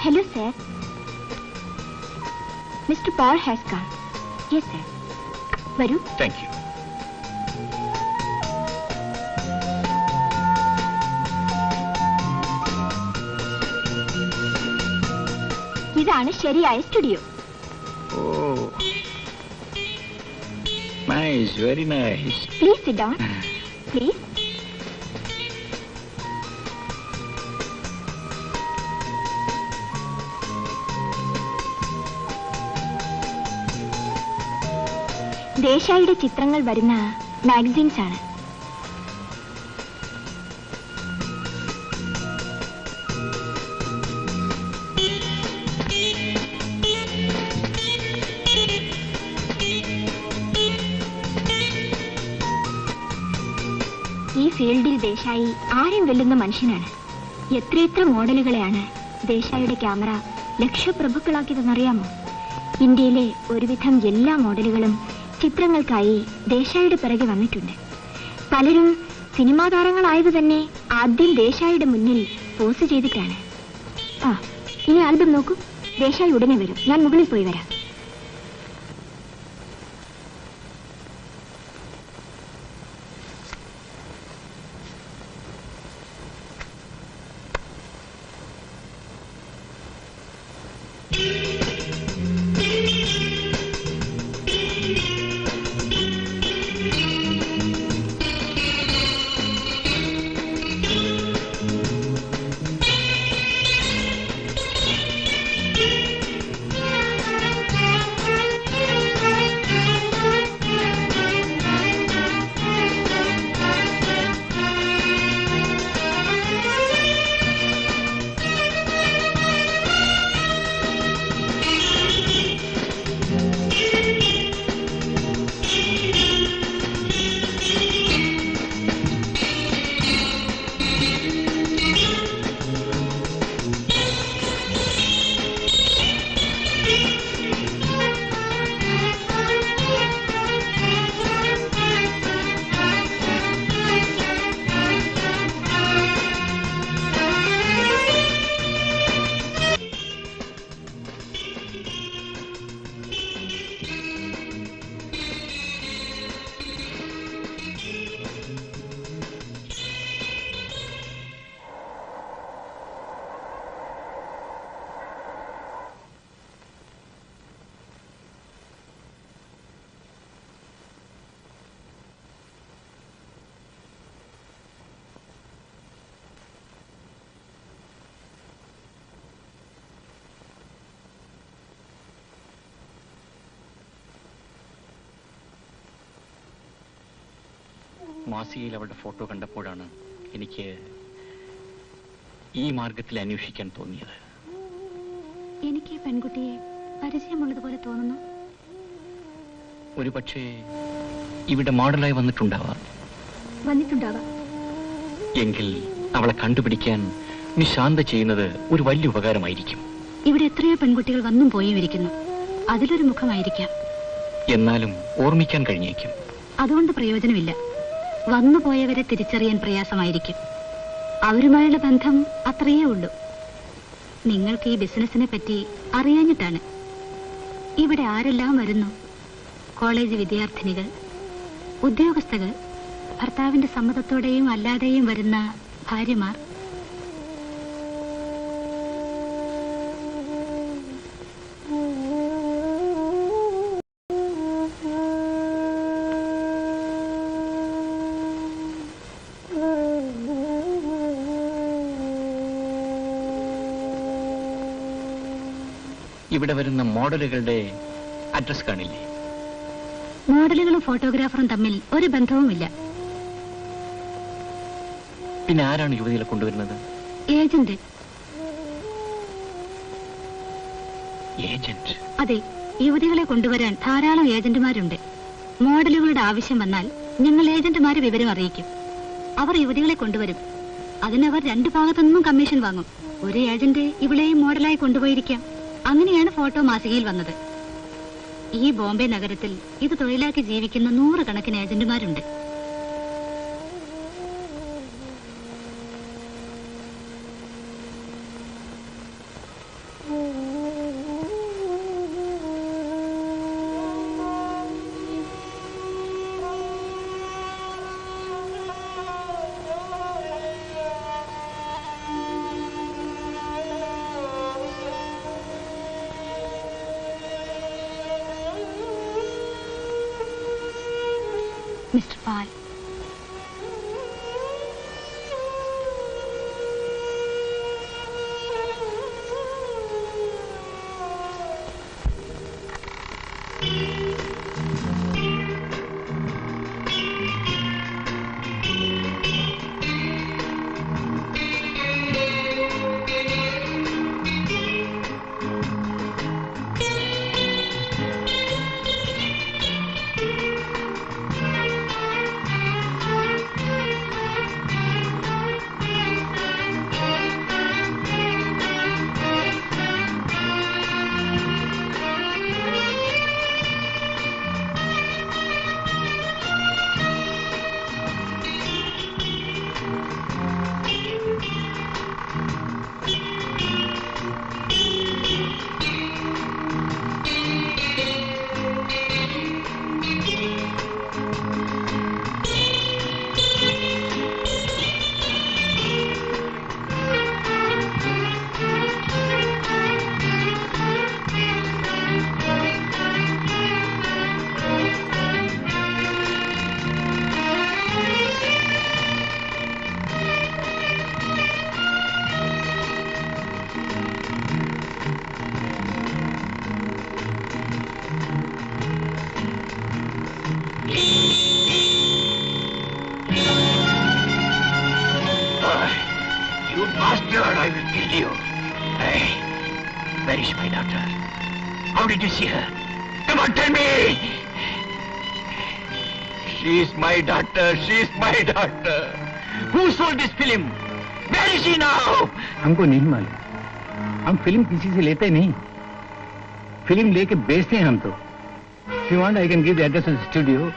Hello sir, mister Paul has come. Yes sir, വരൂ. Thank you. ഇതാണ് ശരിയായ studio. Oh, nice, very nice. Please sit down. Please. ദേശായിയുടെ ചിത്രങ്ങൾ വരുന്ന magazines ആണ്. ഈ ഫീൽഡിൽ ദേശായി ആരും വെല്ലുന്ന മനുഷ്യനാണ്. എത്രയെത്ര മോഡലുകളെയാണ് ദേശായിയുടെ ക്യാമറ ലക്ഷപ്രഭുക്കളാക്കിയതെന്നറിയാമോ? ഇന്ത്യയിലെ ഒരുവിധം എല്ലാ മോഡലുകളും ചിത്രങ്ങൾക്കായി ദേശായിയുടെ പിറകെ വന്നിട്ടുണ്ട്. പലരും സിനിമാ താരങ്ങളായത് തന്നെ ആദ്യം ദേശായിയുടെ മുന്നിൽ പോസ് ചെയ്തിട്ടാണ്. ഇനി ആൽബം നോക്കൂ. ദേശായി ഉടനെ വരും. ഞാൻ മുകളിൽ പോയി വരാം. മാസികയിൽ അവളുടെ ഫോട്ടോ കണ്ടപ്പോഴാണ് എനിക്ക് ഈ മാർഗത്തിൽ അന്വേഷിക്കാൻ തോന്നിയത്. എനിക്ക് പെൺകുട്ടിയെ പരിചയമുള്ളതുപോലെ തോന്നുന്നു. ഒരുപക്ഷെ ഇവിടെ മോഡലായി വന്നിട്ടുണ്ടാവാം. എങ്കിൽ അവളെ കണ്ടുപിടിക്കാൻ നീ ശാന്ത ചെയ്യുന്നത് ഒരു വലിയ ഉപകാരമായിരിക്കും. ഇവിടെ എത്രയോ പെൺകുട്ടികൾ വന്നും പോയും ഇരിക്കുന്നു. അതിലൊരു മുഖമായിരിക്കാം. എന്നാലും ഓർമ്മിക്കാൻ കഴിഞ്ഞേക്കും. അതുകൊണ്ട് പ്രയോജനമില്ല. വന്നുപോയവരെ തിരിച്ചറിയാൻ പ്രയാസമായിരിക്കും. അവരുമായുള്ള ബന്ധം അത്രയേ ഉള്ളൂ. നിങ്ങൾക്ക് ഈ ബിസിനസിനെ പറ്റി അറിയാഞ്ഞിട്ടാണ്. ഇവിടെ ആരെല്ലാം വരുന്നു? കോളേജ് വിദ്യാർത്ഥിനികൾ, ഉദ്യോഗസ്ഥകൾ, ഭർത്താവിന്റെ സമ്മതത്തോടെയും അല്ലാതെയും വരുന്ന ഭാര്യമാർ. ഇവിടെ വരുന്ന മോഡലുകളുടെ അഡ്രസ് കാണില്ലേ? മോഡലുകളും ഫോട്ടോഗ്രാഫറും തമ്മിൽ ഒരു ബന്ധവുമില്ല. പിന്നെ ആരാണ് യുവതികളെ കൊണ്ടുവരുന്നത്? ഏജന്റ്. ഏജന്റ്? അതെ, യുവതികളെ കൊണ്ടുവരാൻ ധാരാളം ഏജന്റുമാരുണ്ട്. മോഡലുകളുടെ ആവശ്യം വന്നാൽ ഞങ്ങൾ ഏജന്റുമാരെ വിവരം അറിയിക്കും. അവർ യുവതികളെ കൊണ്ടുവരും. അതിനവർ 2 ഭാഗത്തുനിന്നും കമ്മീഷൻ വാങ്ങും. ഒരു ഏജന്റ് ഇവളെയും മോഡലായി കൊണ്ടുപോയിരിക്കാം. അങ്ങനെയാണ് ഫോട്ടോ മാസികയിൽ വന്നത്. ഈ ബോംബെ നഗരത്തിൽ ഇത് തൊഴിലാക്കി ജീവിക്കുന്ന 100 കണക്കിന് ഏജന്റുമാരുണ്ട്. മിസ്റ്റർ പാൽ, You bastard, I will kill you. Hey, where is my daughter? How did you see her? Come on, tell me! She is my daughter, she is my daughter. Who sold this film? Where is she now? हमको नहीं मालूम. हम film किसी से लेते नहीं. Film लेके बेचते हैं हम तो. If you want, I can give the address of the studio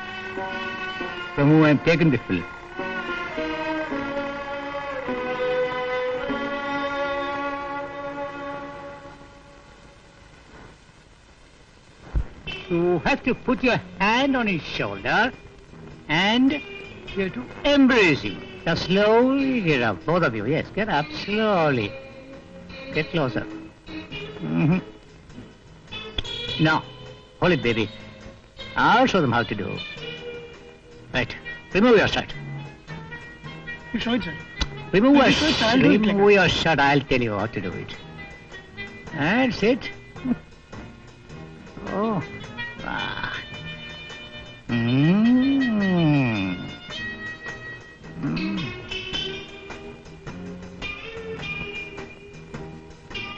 from whom I am taken the film. You have to put your hand on his shoulder and you have to embrace him. Now slowly get up, both of you. Yes, get up slowly. Get closer. Now, hold it, baby. I'll show them how to do. Right. Remove your shirt. You show it, sir. Remove your Because I'll do it like remove your shirt. I'll tell you how to do it. And sit. Oh. Ah.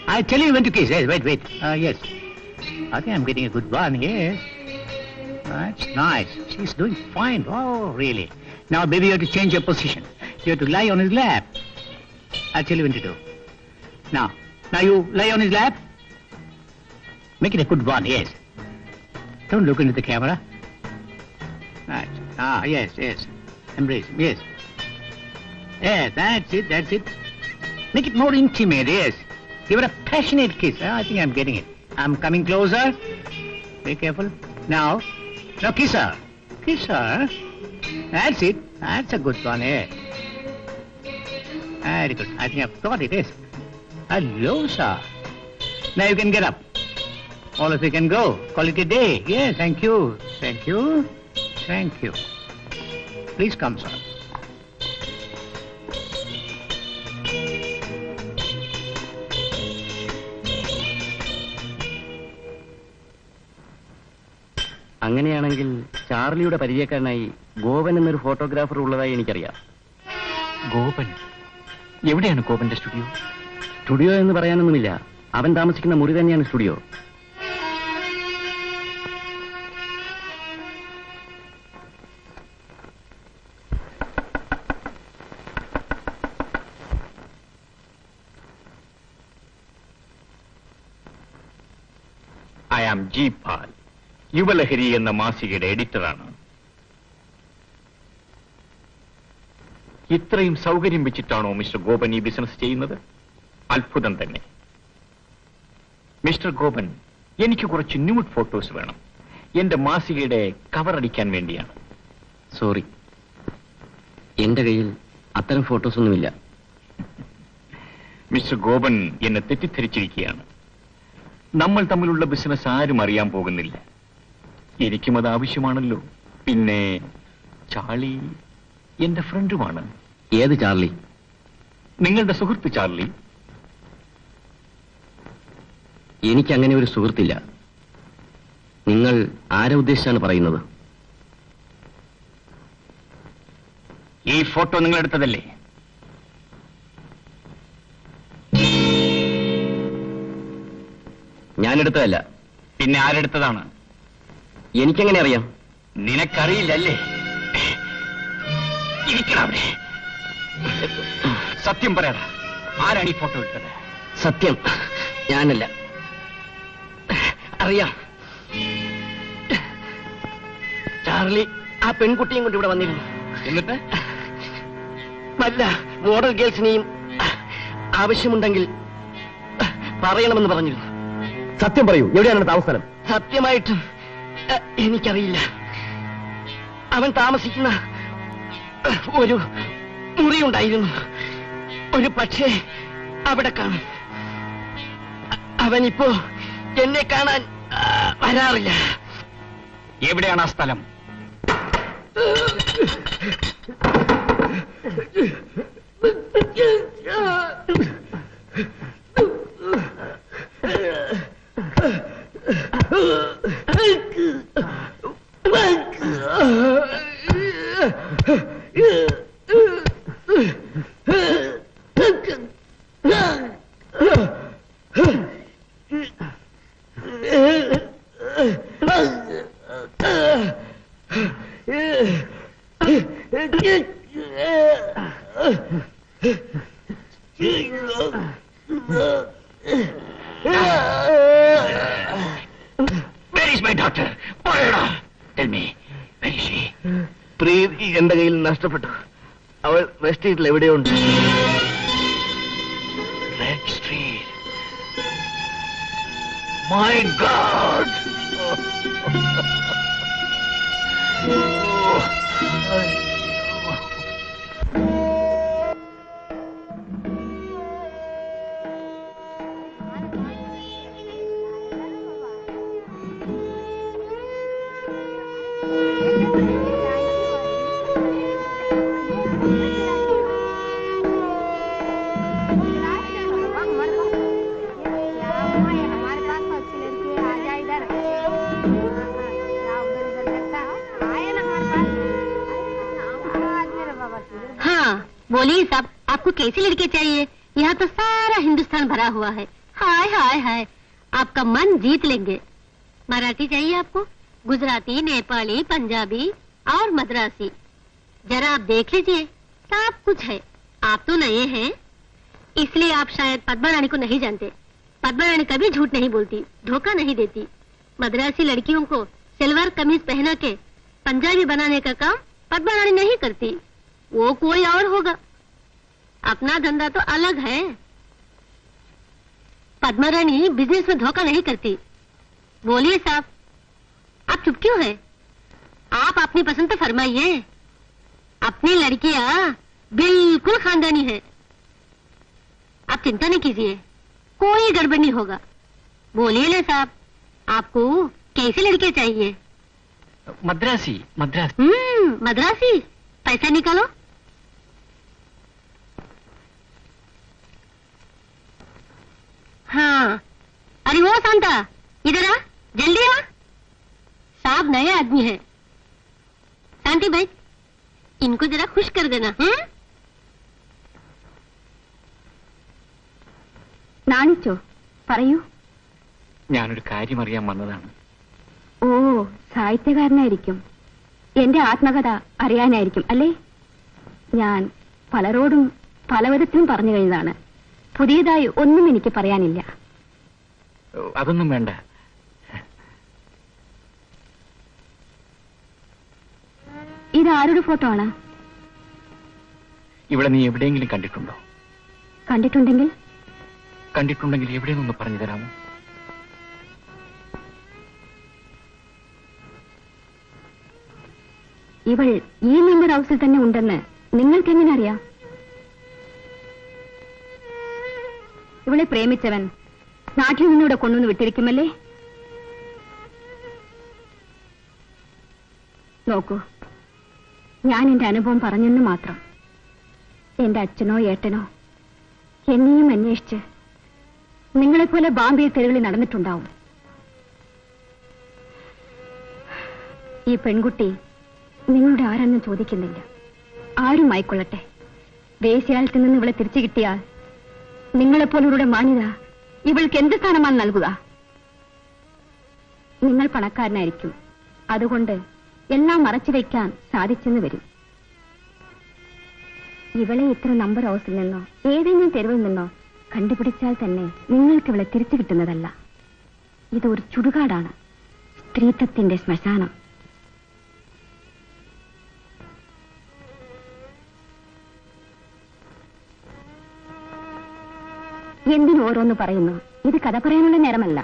I tell you when to kiss. Yes, wait. Yes. I think I'm getting a good one. Yes. That's nice. She's doing fine. Oh, really. Now, baby, you have to change your position. You have to lie on his lap. I'll tell you when to do. Now you lie on his lap. Make it a good one. Yes. Don't look into the camera. Right. Yes. Embrace him. Yes. Yes, that's it. Make it more intimate. Yes. Give her a passionate kiss. I think I'm getting it. I'm coming closer. Be careful. Now kiss her. That's it. That's a good one, eh? Very good. I think I've got it, yes. Hello, sir. Now you can get up. All of you can go. Call it a day. Yes, thank you. Please come, sir. അങ്ങനെയാണെങ്കിൽ ചാർലിയുടെ പരിചയക്കാരനായി ഗോപൻ എന്നൊരു photographer ഉള്ളതായി എനിക്കറിയാം. ഗോപൻ? എവിടെയാണ് ഗോപന്റെ studio? Studio എന്ന് പറയാനൊന്നുമില്ല. അവൻ താമസിക്കുന്ന മുറി തന്നെയാണ് സ്റ്റുഡിയോ. നാം ജി പാൽ, യുവലഹരി എന്ന മാസികയുടെ എഡിറ്ററാണ്. ഇത്രയും സൗകര്യം വെച്ചിട്ടാണോ മിസ്റ്റർ ഗോപൻ ഈ ബിസിനസ് ചെയ്യുന്നത്? അത്ഭുതം തന്നെ. മിസ്റ്റർ ഗോപൻ, എനിക്ക് കുറച്ച് ന്യൂഡ് ഫോട്ടോസ് വേണം. എന്റെ മാസികയുടെ കവർ അടിക്കാൻ വേണ്ടിയാണ്. സോറി, എന്റെ കയ്യിൽ അത്തരം ഫോട്ടോസ് ഒന്നുമില്ല. മിസ്റ്റർ ഗോപൻ എന്നെ തെറ്റിദ്ധരിച്ചിരിക്കുകയാണ്. നമ്മൾ തമ്മിലുള്ള ബിസിനസ് ആരും അറിയാൻ പോകുന്നില്ല. എനിക്കും അത് ആവശ്യമാണല്ലോ. പിന്നെ ചാർലി എന്റെ ഫ്രണ്ടുമാണ്. ഏത് ചാർലി? നിങ്ങളുടെ സുഹൃത്ത് ചാർലി. എനിക്കങ്ങനെ ഒരു സുഹൃത്തില്ല. നിങ്ങൾ ആരെ ഉദ്ദേശിച്ചാണ് പറയുന്നത്? ഈ ഫോട്ടോ നിങ്ങൾ എടുത്തതല്ലേ? ഞാനെടുത്തതല്ല. പിന്നെ ആരെടുത്തതാണ്? എനിക്കെങ്ങനെ അറിയാം? നിനക്കറിയില്ലല്ലേ? ഇരിക്കണവിടെ. സത്യം പറയാ, ആരാണ് ഈ ഫോട്ടോ എടുത്തത്? സത്യം, ഞാനല്ല. അറിയാം. ചാർലി ആ പെൺകുട്ടിയും കൊണ്ട് ഇവിടെ വന്നിരുന്നു. എന്നിട്ട് വല്ല മോഡൽ ഗേൾസിനെയും ആവശ്യമുണ്ടെങ്കിൽ പറയണമെന്ന് പറഞ്ഞിരുന്നു. സത്യം പറയൂ, എവിടെയാണ് താമസം? സത്യമായിട്ടും എനിക്കറിയില്ല. അവൻ താമസിക്കുന്ന ഒരു മുറിയുണ്ടായിരുന്നു. ഒരു പക്ഷേ അവിടെ കാണും. അവനിപ്പോ എന്നെ കാണാൻ വരാറില്ല. എവിടെയാണ് ആ സ്ഥലം? Where is my daughter? Tell me, where is she? പ്രീതി എന്റെ കയ്യിൽ നഷ്ടപ്പെട്ടു. അവൾ റെസ്റ്റ് സ്ട്രീറ്റിൽ എവിടെയുണ്ട്. Red Street. My God! बोलिए साहब, आपको कैसी लड़के चाहिए? यहाँ तो सारा हिंदुस्तान भरा हुआ है. हाय हाय हाय, आपका मन जीत लेंगे. मराठी चाहिए आपको? गुजराती, नेपाली, पंजाबी और मद्रासी. जरा आप देख लीजिए, सब कुछ है. आप तो नए हैं, इसलिए आप शायद पद्मा रानी को नहीं जानते. पद्मा रानी कभी झूठ नहीं बोलती, धोखा नहीं देती. मद्रासी लड़कियों को सलवार कमीज पहना के पंजाबी बनाने का काम पद्मा रानी नहीं करती. वो कोई और होगा. अपना धंधा तो अलग है. पद्मा रानी बिजनेस में धोखा नहीं करती. बोलिए साहब, आप चुप क्यों हैं? आप अपनी पसंद तो फरमाइए. अपनी लड़कियां बिल्कुल खानदानी है. आप चिंता नहीं कीजिए, कोई गड़बड़ नहीं होगा. बोलिए ना साहब, आपको कैसे लड़के चाहिए? मद्रासी. मद्रासी. पैसा निकालो. हाँ, अरे वो शांता, इधर आ, जल्दी आ. साहब नए आदमी है. शांति भाई, इनको जरा खुश कर देना. നാണിച്ചോ? പറയൂ. ഞാനൊരു കാര്യം അറിയാൻ വന്നതാണ്. ഓ, സാഹിത്യകാരനായിരിക്കും. എന്റെ ആത്മകഥ അറിയാനായിരിക്കും അല്ലേ? ഞാൻ പലരോടും പലവിധത്തിലും പറഞ്ഞു കഴിഞ്ഞതാണ്. പുതിയതായി ഒന്നും എനിക്ക് പറയാനില്ല. അതൊന്നും വേണ്ട. ഇത് ആരുടെ ഫോട്ടോ ആണ്? ഇവിടെ നീ എവിടെയെങ്കിലും കണ്ടിട്ടുണ്ടോ? കണ്ടിട്ടുണ്ടെങ്കിൽ എവിടെയെന്നൊന്ന് പറഞ്ഞു തരാമോ? ഇവൾ ഈ നമ്പർ ഹൗസിൽ തന്നെ ഉണ്ടെന്ന് നിങ്ങൾക്ക് എങ്ങനെ അറിയാം? ഇവളെ പ്രേമിച്ചവൻ നാട്ടിൽ നിന്നിവിടെ കൊണ്ടുവന്ന് വിട്ടിരിക്കുമല്ലേ? നോക്കൂ, ഞാൻ എന്റെ അനുഭവം പറഞ്ഞെന്ന് മാത്രം. എന്റെ അച്ഛനോ ഏട്ടനോ എന്നെയും അന്വേഷിച്ച് നിങ്ങളെപ്പോലെ ബാംബെ തെരുവിൽ നടന്നിട്ടുണ്ടാവും. ഈ പെൺകുട്ടി നിങ്ങളുടെ ആരെന്നും ചോദിക്കുന്നില്ല. ആരും ആയിക്കൊള്ളട്ടെ, വേശ്യാലയത്തിൽ നിന്ന് ഇവളെ തിരിച്ചു കിട്ടിയാൽ നിങ്ങളെപ്പോലുടെ മാന്യത ഇവൾക്ക് എന്ത് സ്ഥാനമാണ് നൽകുക? നിങ്ങൾ പണക്കാരനായിരിക്കും, അതുകൊണ്ട് എല്ലാം മറച്ചു വയ്ക്കാൻ സാധിച്ചെന്ന് വരും. ഇവളെ ഇത്ര നമ്പർ ഹൗസിൽ നിന്നോ ഏതെങ്കിലും തെരുവിൽ നിന്നോ കണ്ടുപിടിച്ചാൽ തന്നെ നിങ്ങൾക്ക് ഇവളെ തിരിച്ചു കിട്ടുന്നതല്ല. ഇതൊരു ചുടുകാടാണ്, സ്ത്രീത്വത്തിന്റെ ശ്മശാനം. എന്തിനു ഓരോന്ന് പറയുന്നു? ഇത് കഥ പറയാനുള്ള നേരമല്ല.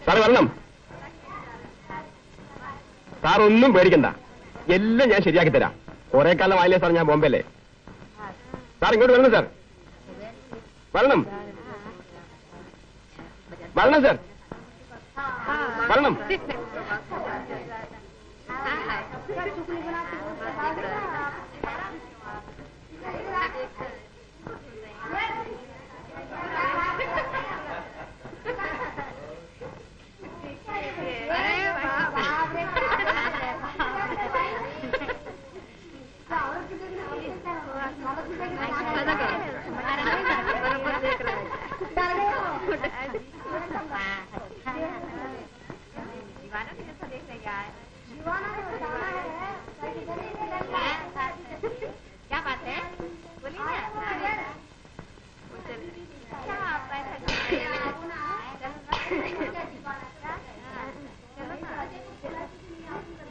സാർ വരണം. സാർ ഒന്നും പേടിക്കണ്ട, എല്ലാം ഞാൻ ശരിയാക്കി തരാം. കുറെ കാലം ആയില്ലേ സാർ ഞാൻ ബോംബെയിലെ. സാർ ഇങ്ങോട്ട് വരണം. സാർ വരണം, വരണം സാർ, വരണം.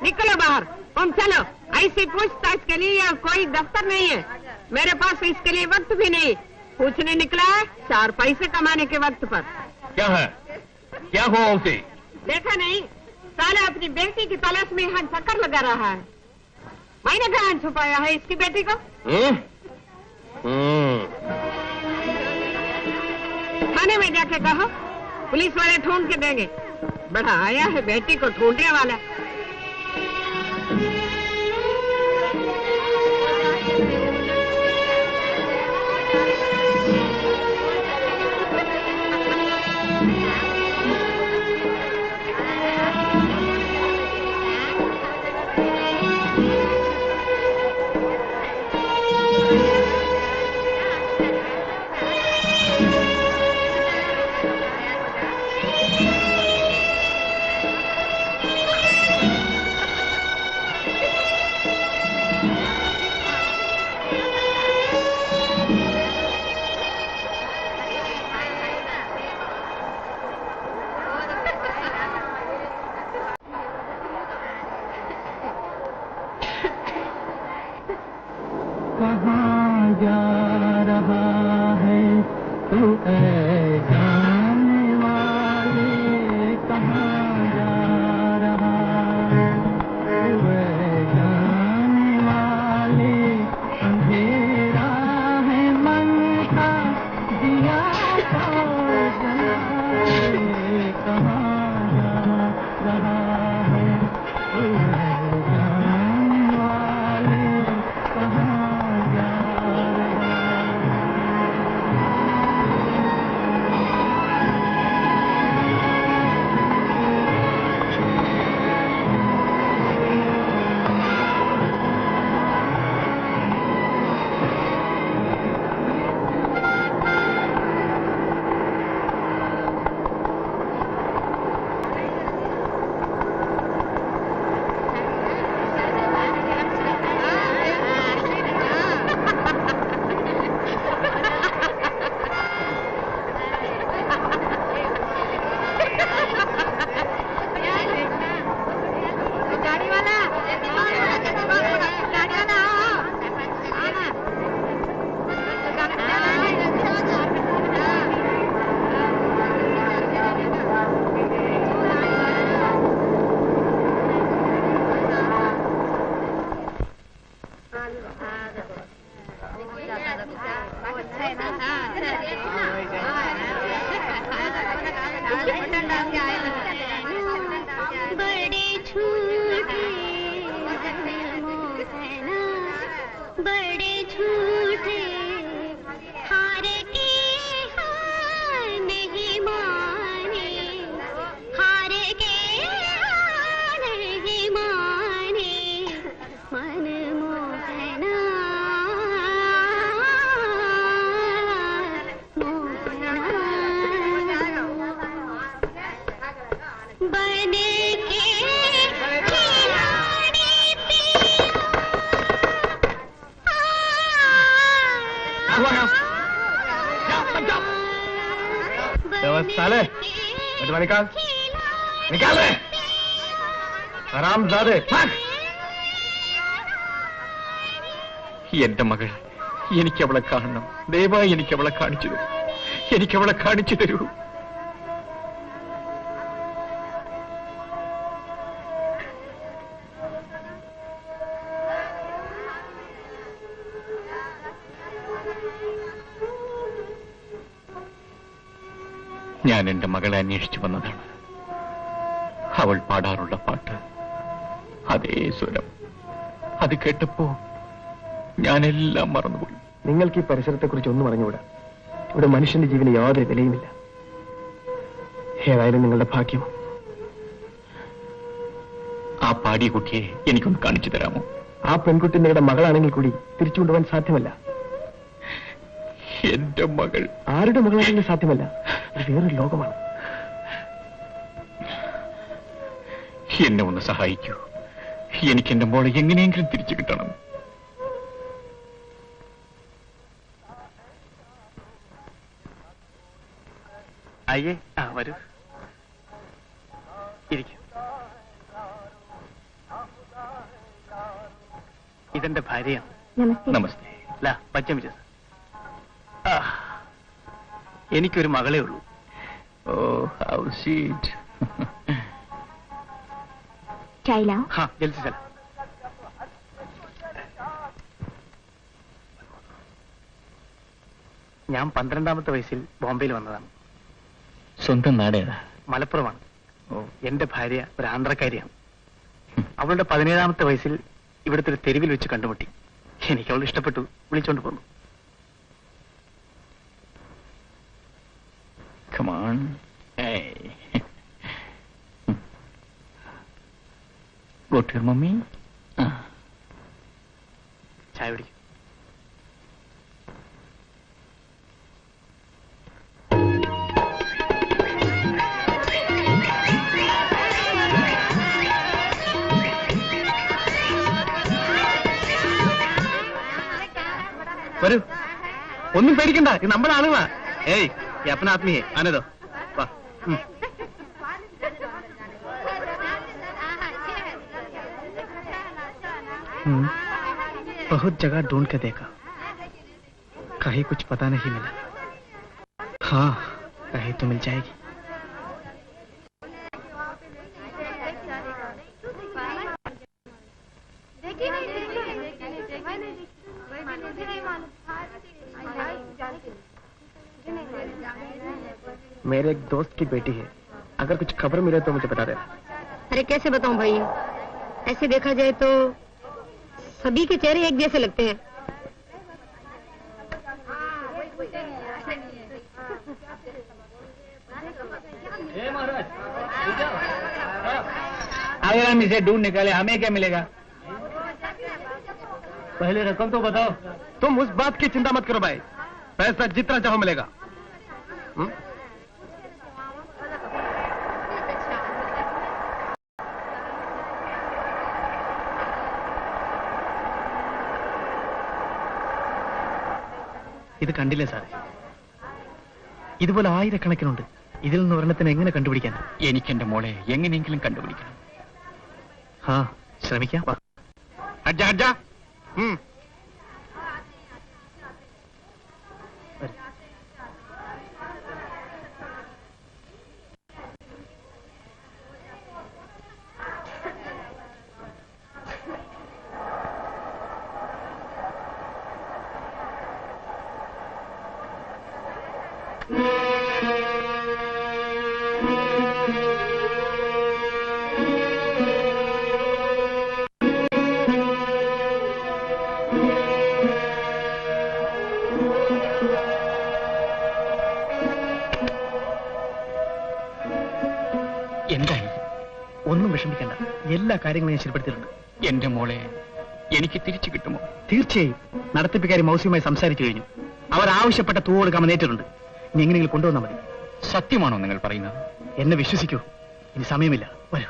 निकलो बाहर, तुम चलो. ऐसी पूछताछ के लिए यहाँ कोई दफ्तर नहीं है. मेरे पास इसके लिए वक्त भी नहीं. पूछने निकला है 4 पैसे कमाने के वक्त पर. क्या है? क्या हुआ उसे? देखा नहीं, साला अपनी बेटी की तलाश में यहाँ चक्कर लगा रहा है. मैंने कहाँ छुपाया है इसकी बेटी को? थाने में जाके कहो, पुलिस वाले ढूंढ के देंगे. बड़ा आया है बेटी को ढूंढने वाला। निकाल निकाल रहे हरामजादे। എന്റെ മകൾ, എനിക്കവളെ കാണണം. ദയവായി എനിക്കവളെ കാണിച്ചു തരൂ. എനിക്കവളെ കാണിച്ചു തരൂ. ഞാൻ എന്റെ മകളെ അന്വേഷിച്ചു വന്നതാണ്. അവൾ പാടാറുള്ള പാട്ട്, അതേ സ്വരം, അത് കേട്ടപ്പോ ഞാനെല്ലാം മറന്നുപോയി. നിങ്ങൾക്ക് ഈ പരിസരത്തെക്കുറിച്ച് ഒന്നും അറിഞ്ഞുകൂടാ. ഇവിടെ മനുഷ്യന്റെ ജീവന് യാതൊരു വിലയുമില്ല. ഏതായാലും നിങ്ങളുടെ ഭാഗ്യം. ആ പാടിയ കുട്ടിയെ എനിക്കൊന്ന് കാണിച്ചു തരാമോ? ആ പെൺകുട്ടി നിങ്ങളുടെ മകളാണെങ്കിൽ കൂടി തിരിച്ചുകൊണ്ടുപോകാൻ സാധ്യമല്ല. എന്റെ മകൾ ആരുടെ മകളാണെങ്കിലും സാധ്യമല്ല. ഇത് വേറൊരു ലോകമാണ്. എന്നെ ഒന്ന് സഹായിക്കൂ. എനിക്ക് എന്റെ മോളെ എങ്ങനെയെങ്കിലും തിരിച്ചു കിട്ടണം. അയ്യേ, വരൂ, ഇരിക്കും. ഇതെന്റെ ഭാര്യയാണ്. നമസ്തേ. എനിക്കൊരു മകളേ ഉള്ളൂ. ഓ, ഹൗ സ്വീറ്റ്. हाँ जल्दी से चला. ഞാൻ 12ാമത്തെ വയസ്സിൽ ബോംബെയിൽ വന്നതാണ്. സ്വന്തം നാടേതാ? മലപ്പുറമാണ്. എന്റെ ഭാര്യ ഒരു ആന്ധ്രക്കാരിയാണ്. അവളുടെ 17ാമത്തെ വയസ്സിൽ ഇവിടുത്തെ ഒരു തെരുവിൽ വെച്ച് കണ്ടുമുട്ടി. എനിക്ക് അവൾ ഇഷ്ടപ്പെട്ടു, വിളിച്ചോണ്ട് പോന്നു. Come on. Hey. Go to your mommy. ചായ കുടിക്കും. വരൂ, ഒന്നും പേടിക്കണ്ട, ഇത് നമ്മുടെ ആളുകളാ. ഏയ് अपना आदमी है, आने दो. वाह. बहुत जगह ढूंढ के देखा, कहीं कुछ पता नहीं मिला. हाँ, कहीं तो मिल जाएगी. मेरे एक दोस्त की बेटी है, अगर कुछ खबर मिले तो मुझे बता देना. अरे कैसे बताऊं भाई, ऐसे देखा जाए तो सभी के चेहरे एक जैसे लगते हैं. अगर हम इसे ढूंढ निकाले हमें क्या मिलेगा? पहले रकम तो बताओ. तुम उस बात की चिंता मत करो भाई, पैसा जितना चाहो मिलेगा. ഇത് കണ്ടില്ലേ സാറേ, ഇതുപോലെ ആയിരക്കണക്കിനുണ്ട്. ഇതിൽ നിന്ന് ഒരെണ്ണത്തിന് എങ്ങനെ കണ്ടുപിടിക്കാൻ? എനിക്കെന്റെ മോളെ എങ്ങനെയെങ്കിലും കണ്ടുപിടിക്കണം. ആ, ശ്രമിക്കാം. हट जा. എന്തായി? ഒന്നും വിഷമിക്കണ്ട, എല്ലാ കാര്യങ്ങളും ഞാൻ ശരിപ്പെടുത്തിയിട്ടുണ്ട്. എന്റെ മോളെ എനിക്ക് തിരിച്ചു കിട്ടുമോ? തീർച്ചയായും. നടത്തിപ്പുകാരി മൗസിയുമായി സംസാരിച്ചു കഴിഞ്ഞു. അവർ ആവശ്യപ്പെട്ട തൂവ് കൊടുക്കാൻ ഏറ്റിട്ടുണ്ട്. ഇനി എങ്ങനെയെങ്കിലും കൊണ്ടുവന്നാൽ മതി. സത്യമാണോ നിങ്ങൾ പറയുന്നത്? എന്നെ വിശ്വസിക്കൂ, ഇനി സമയമില്ല. വരൂ.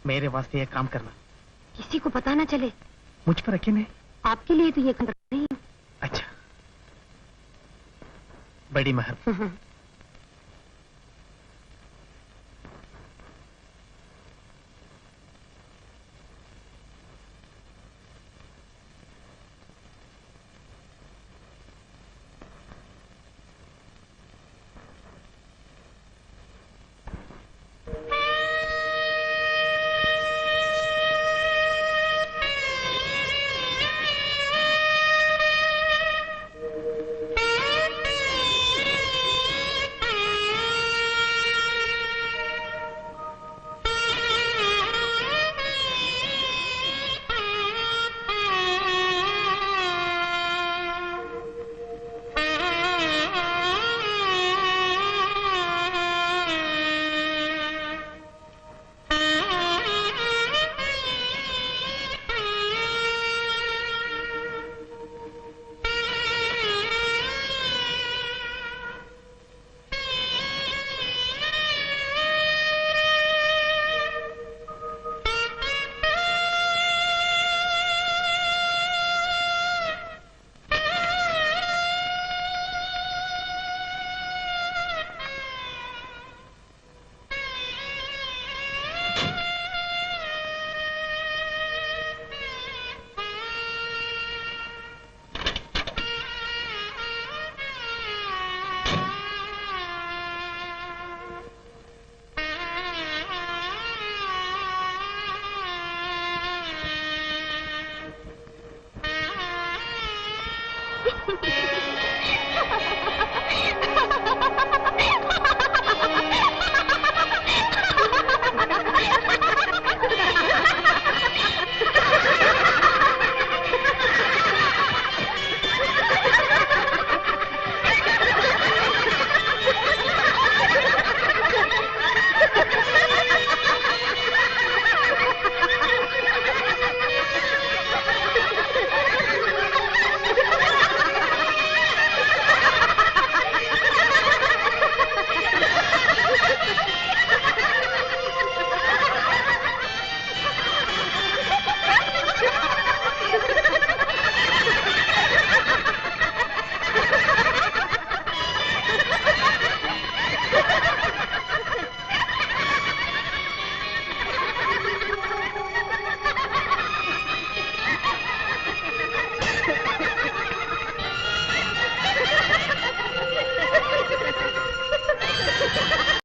मेरे वास्ते यह काम करना, किसी को पता ना चले. मुझ पर यकीन है? आपके लिए तो ये काम कर रही हूं. अच्छा, बड़ी मेहरबानी.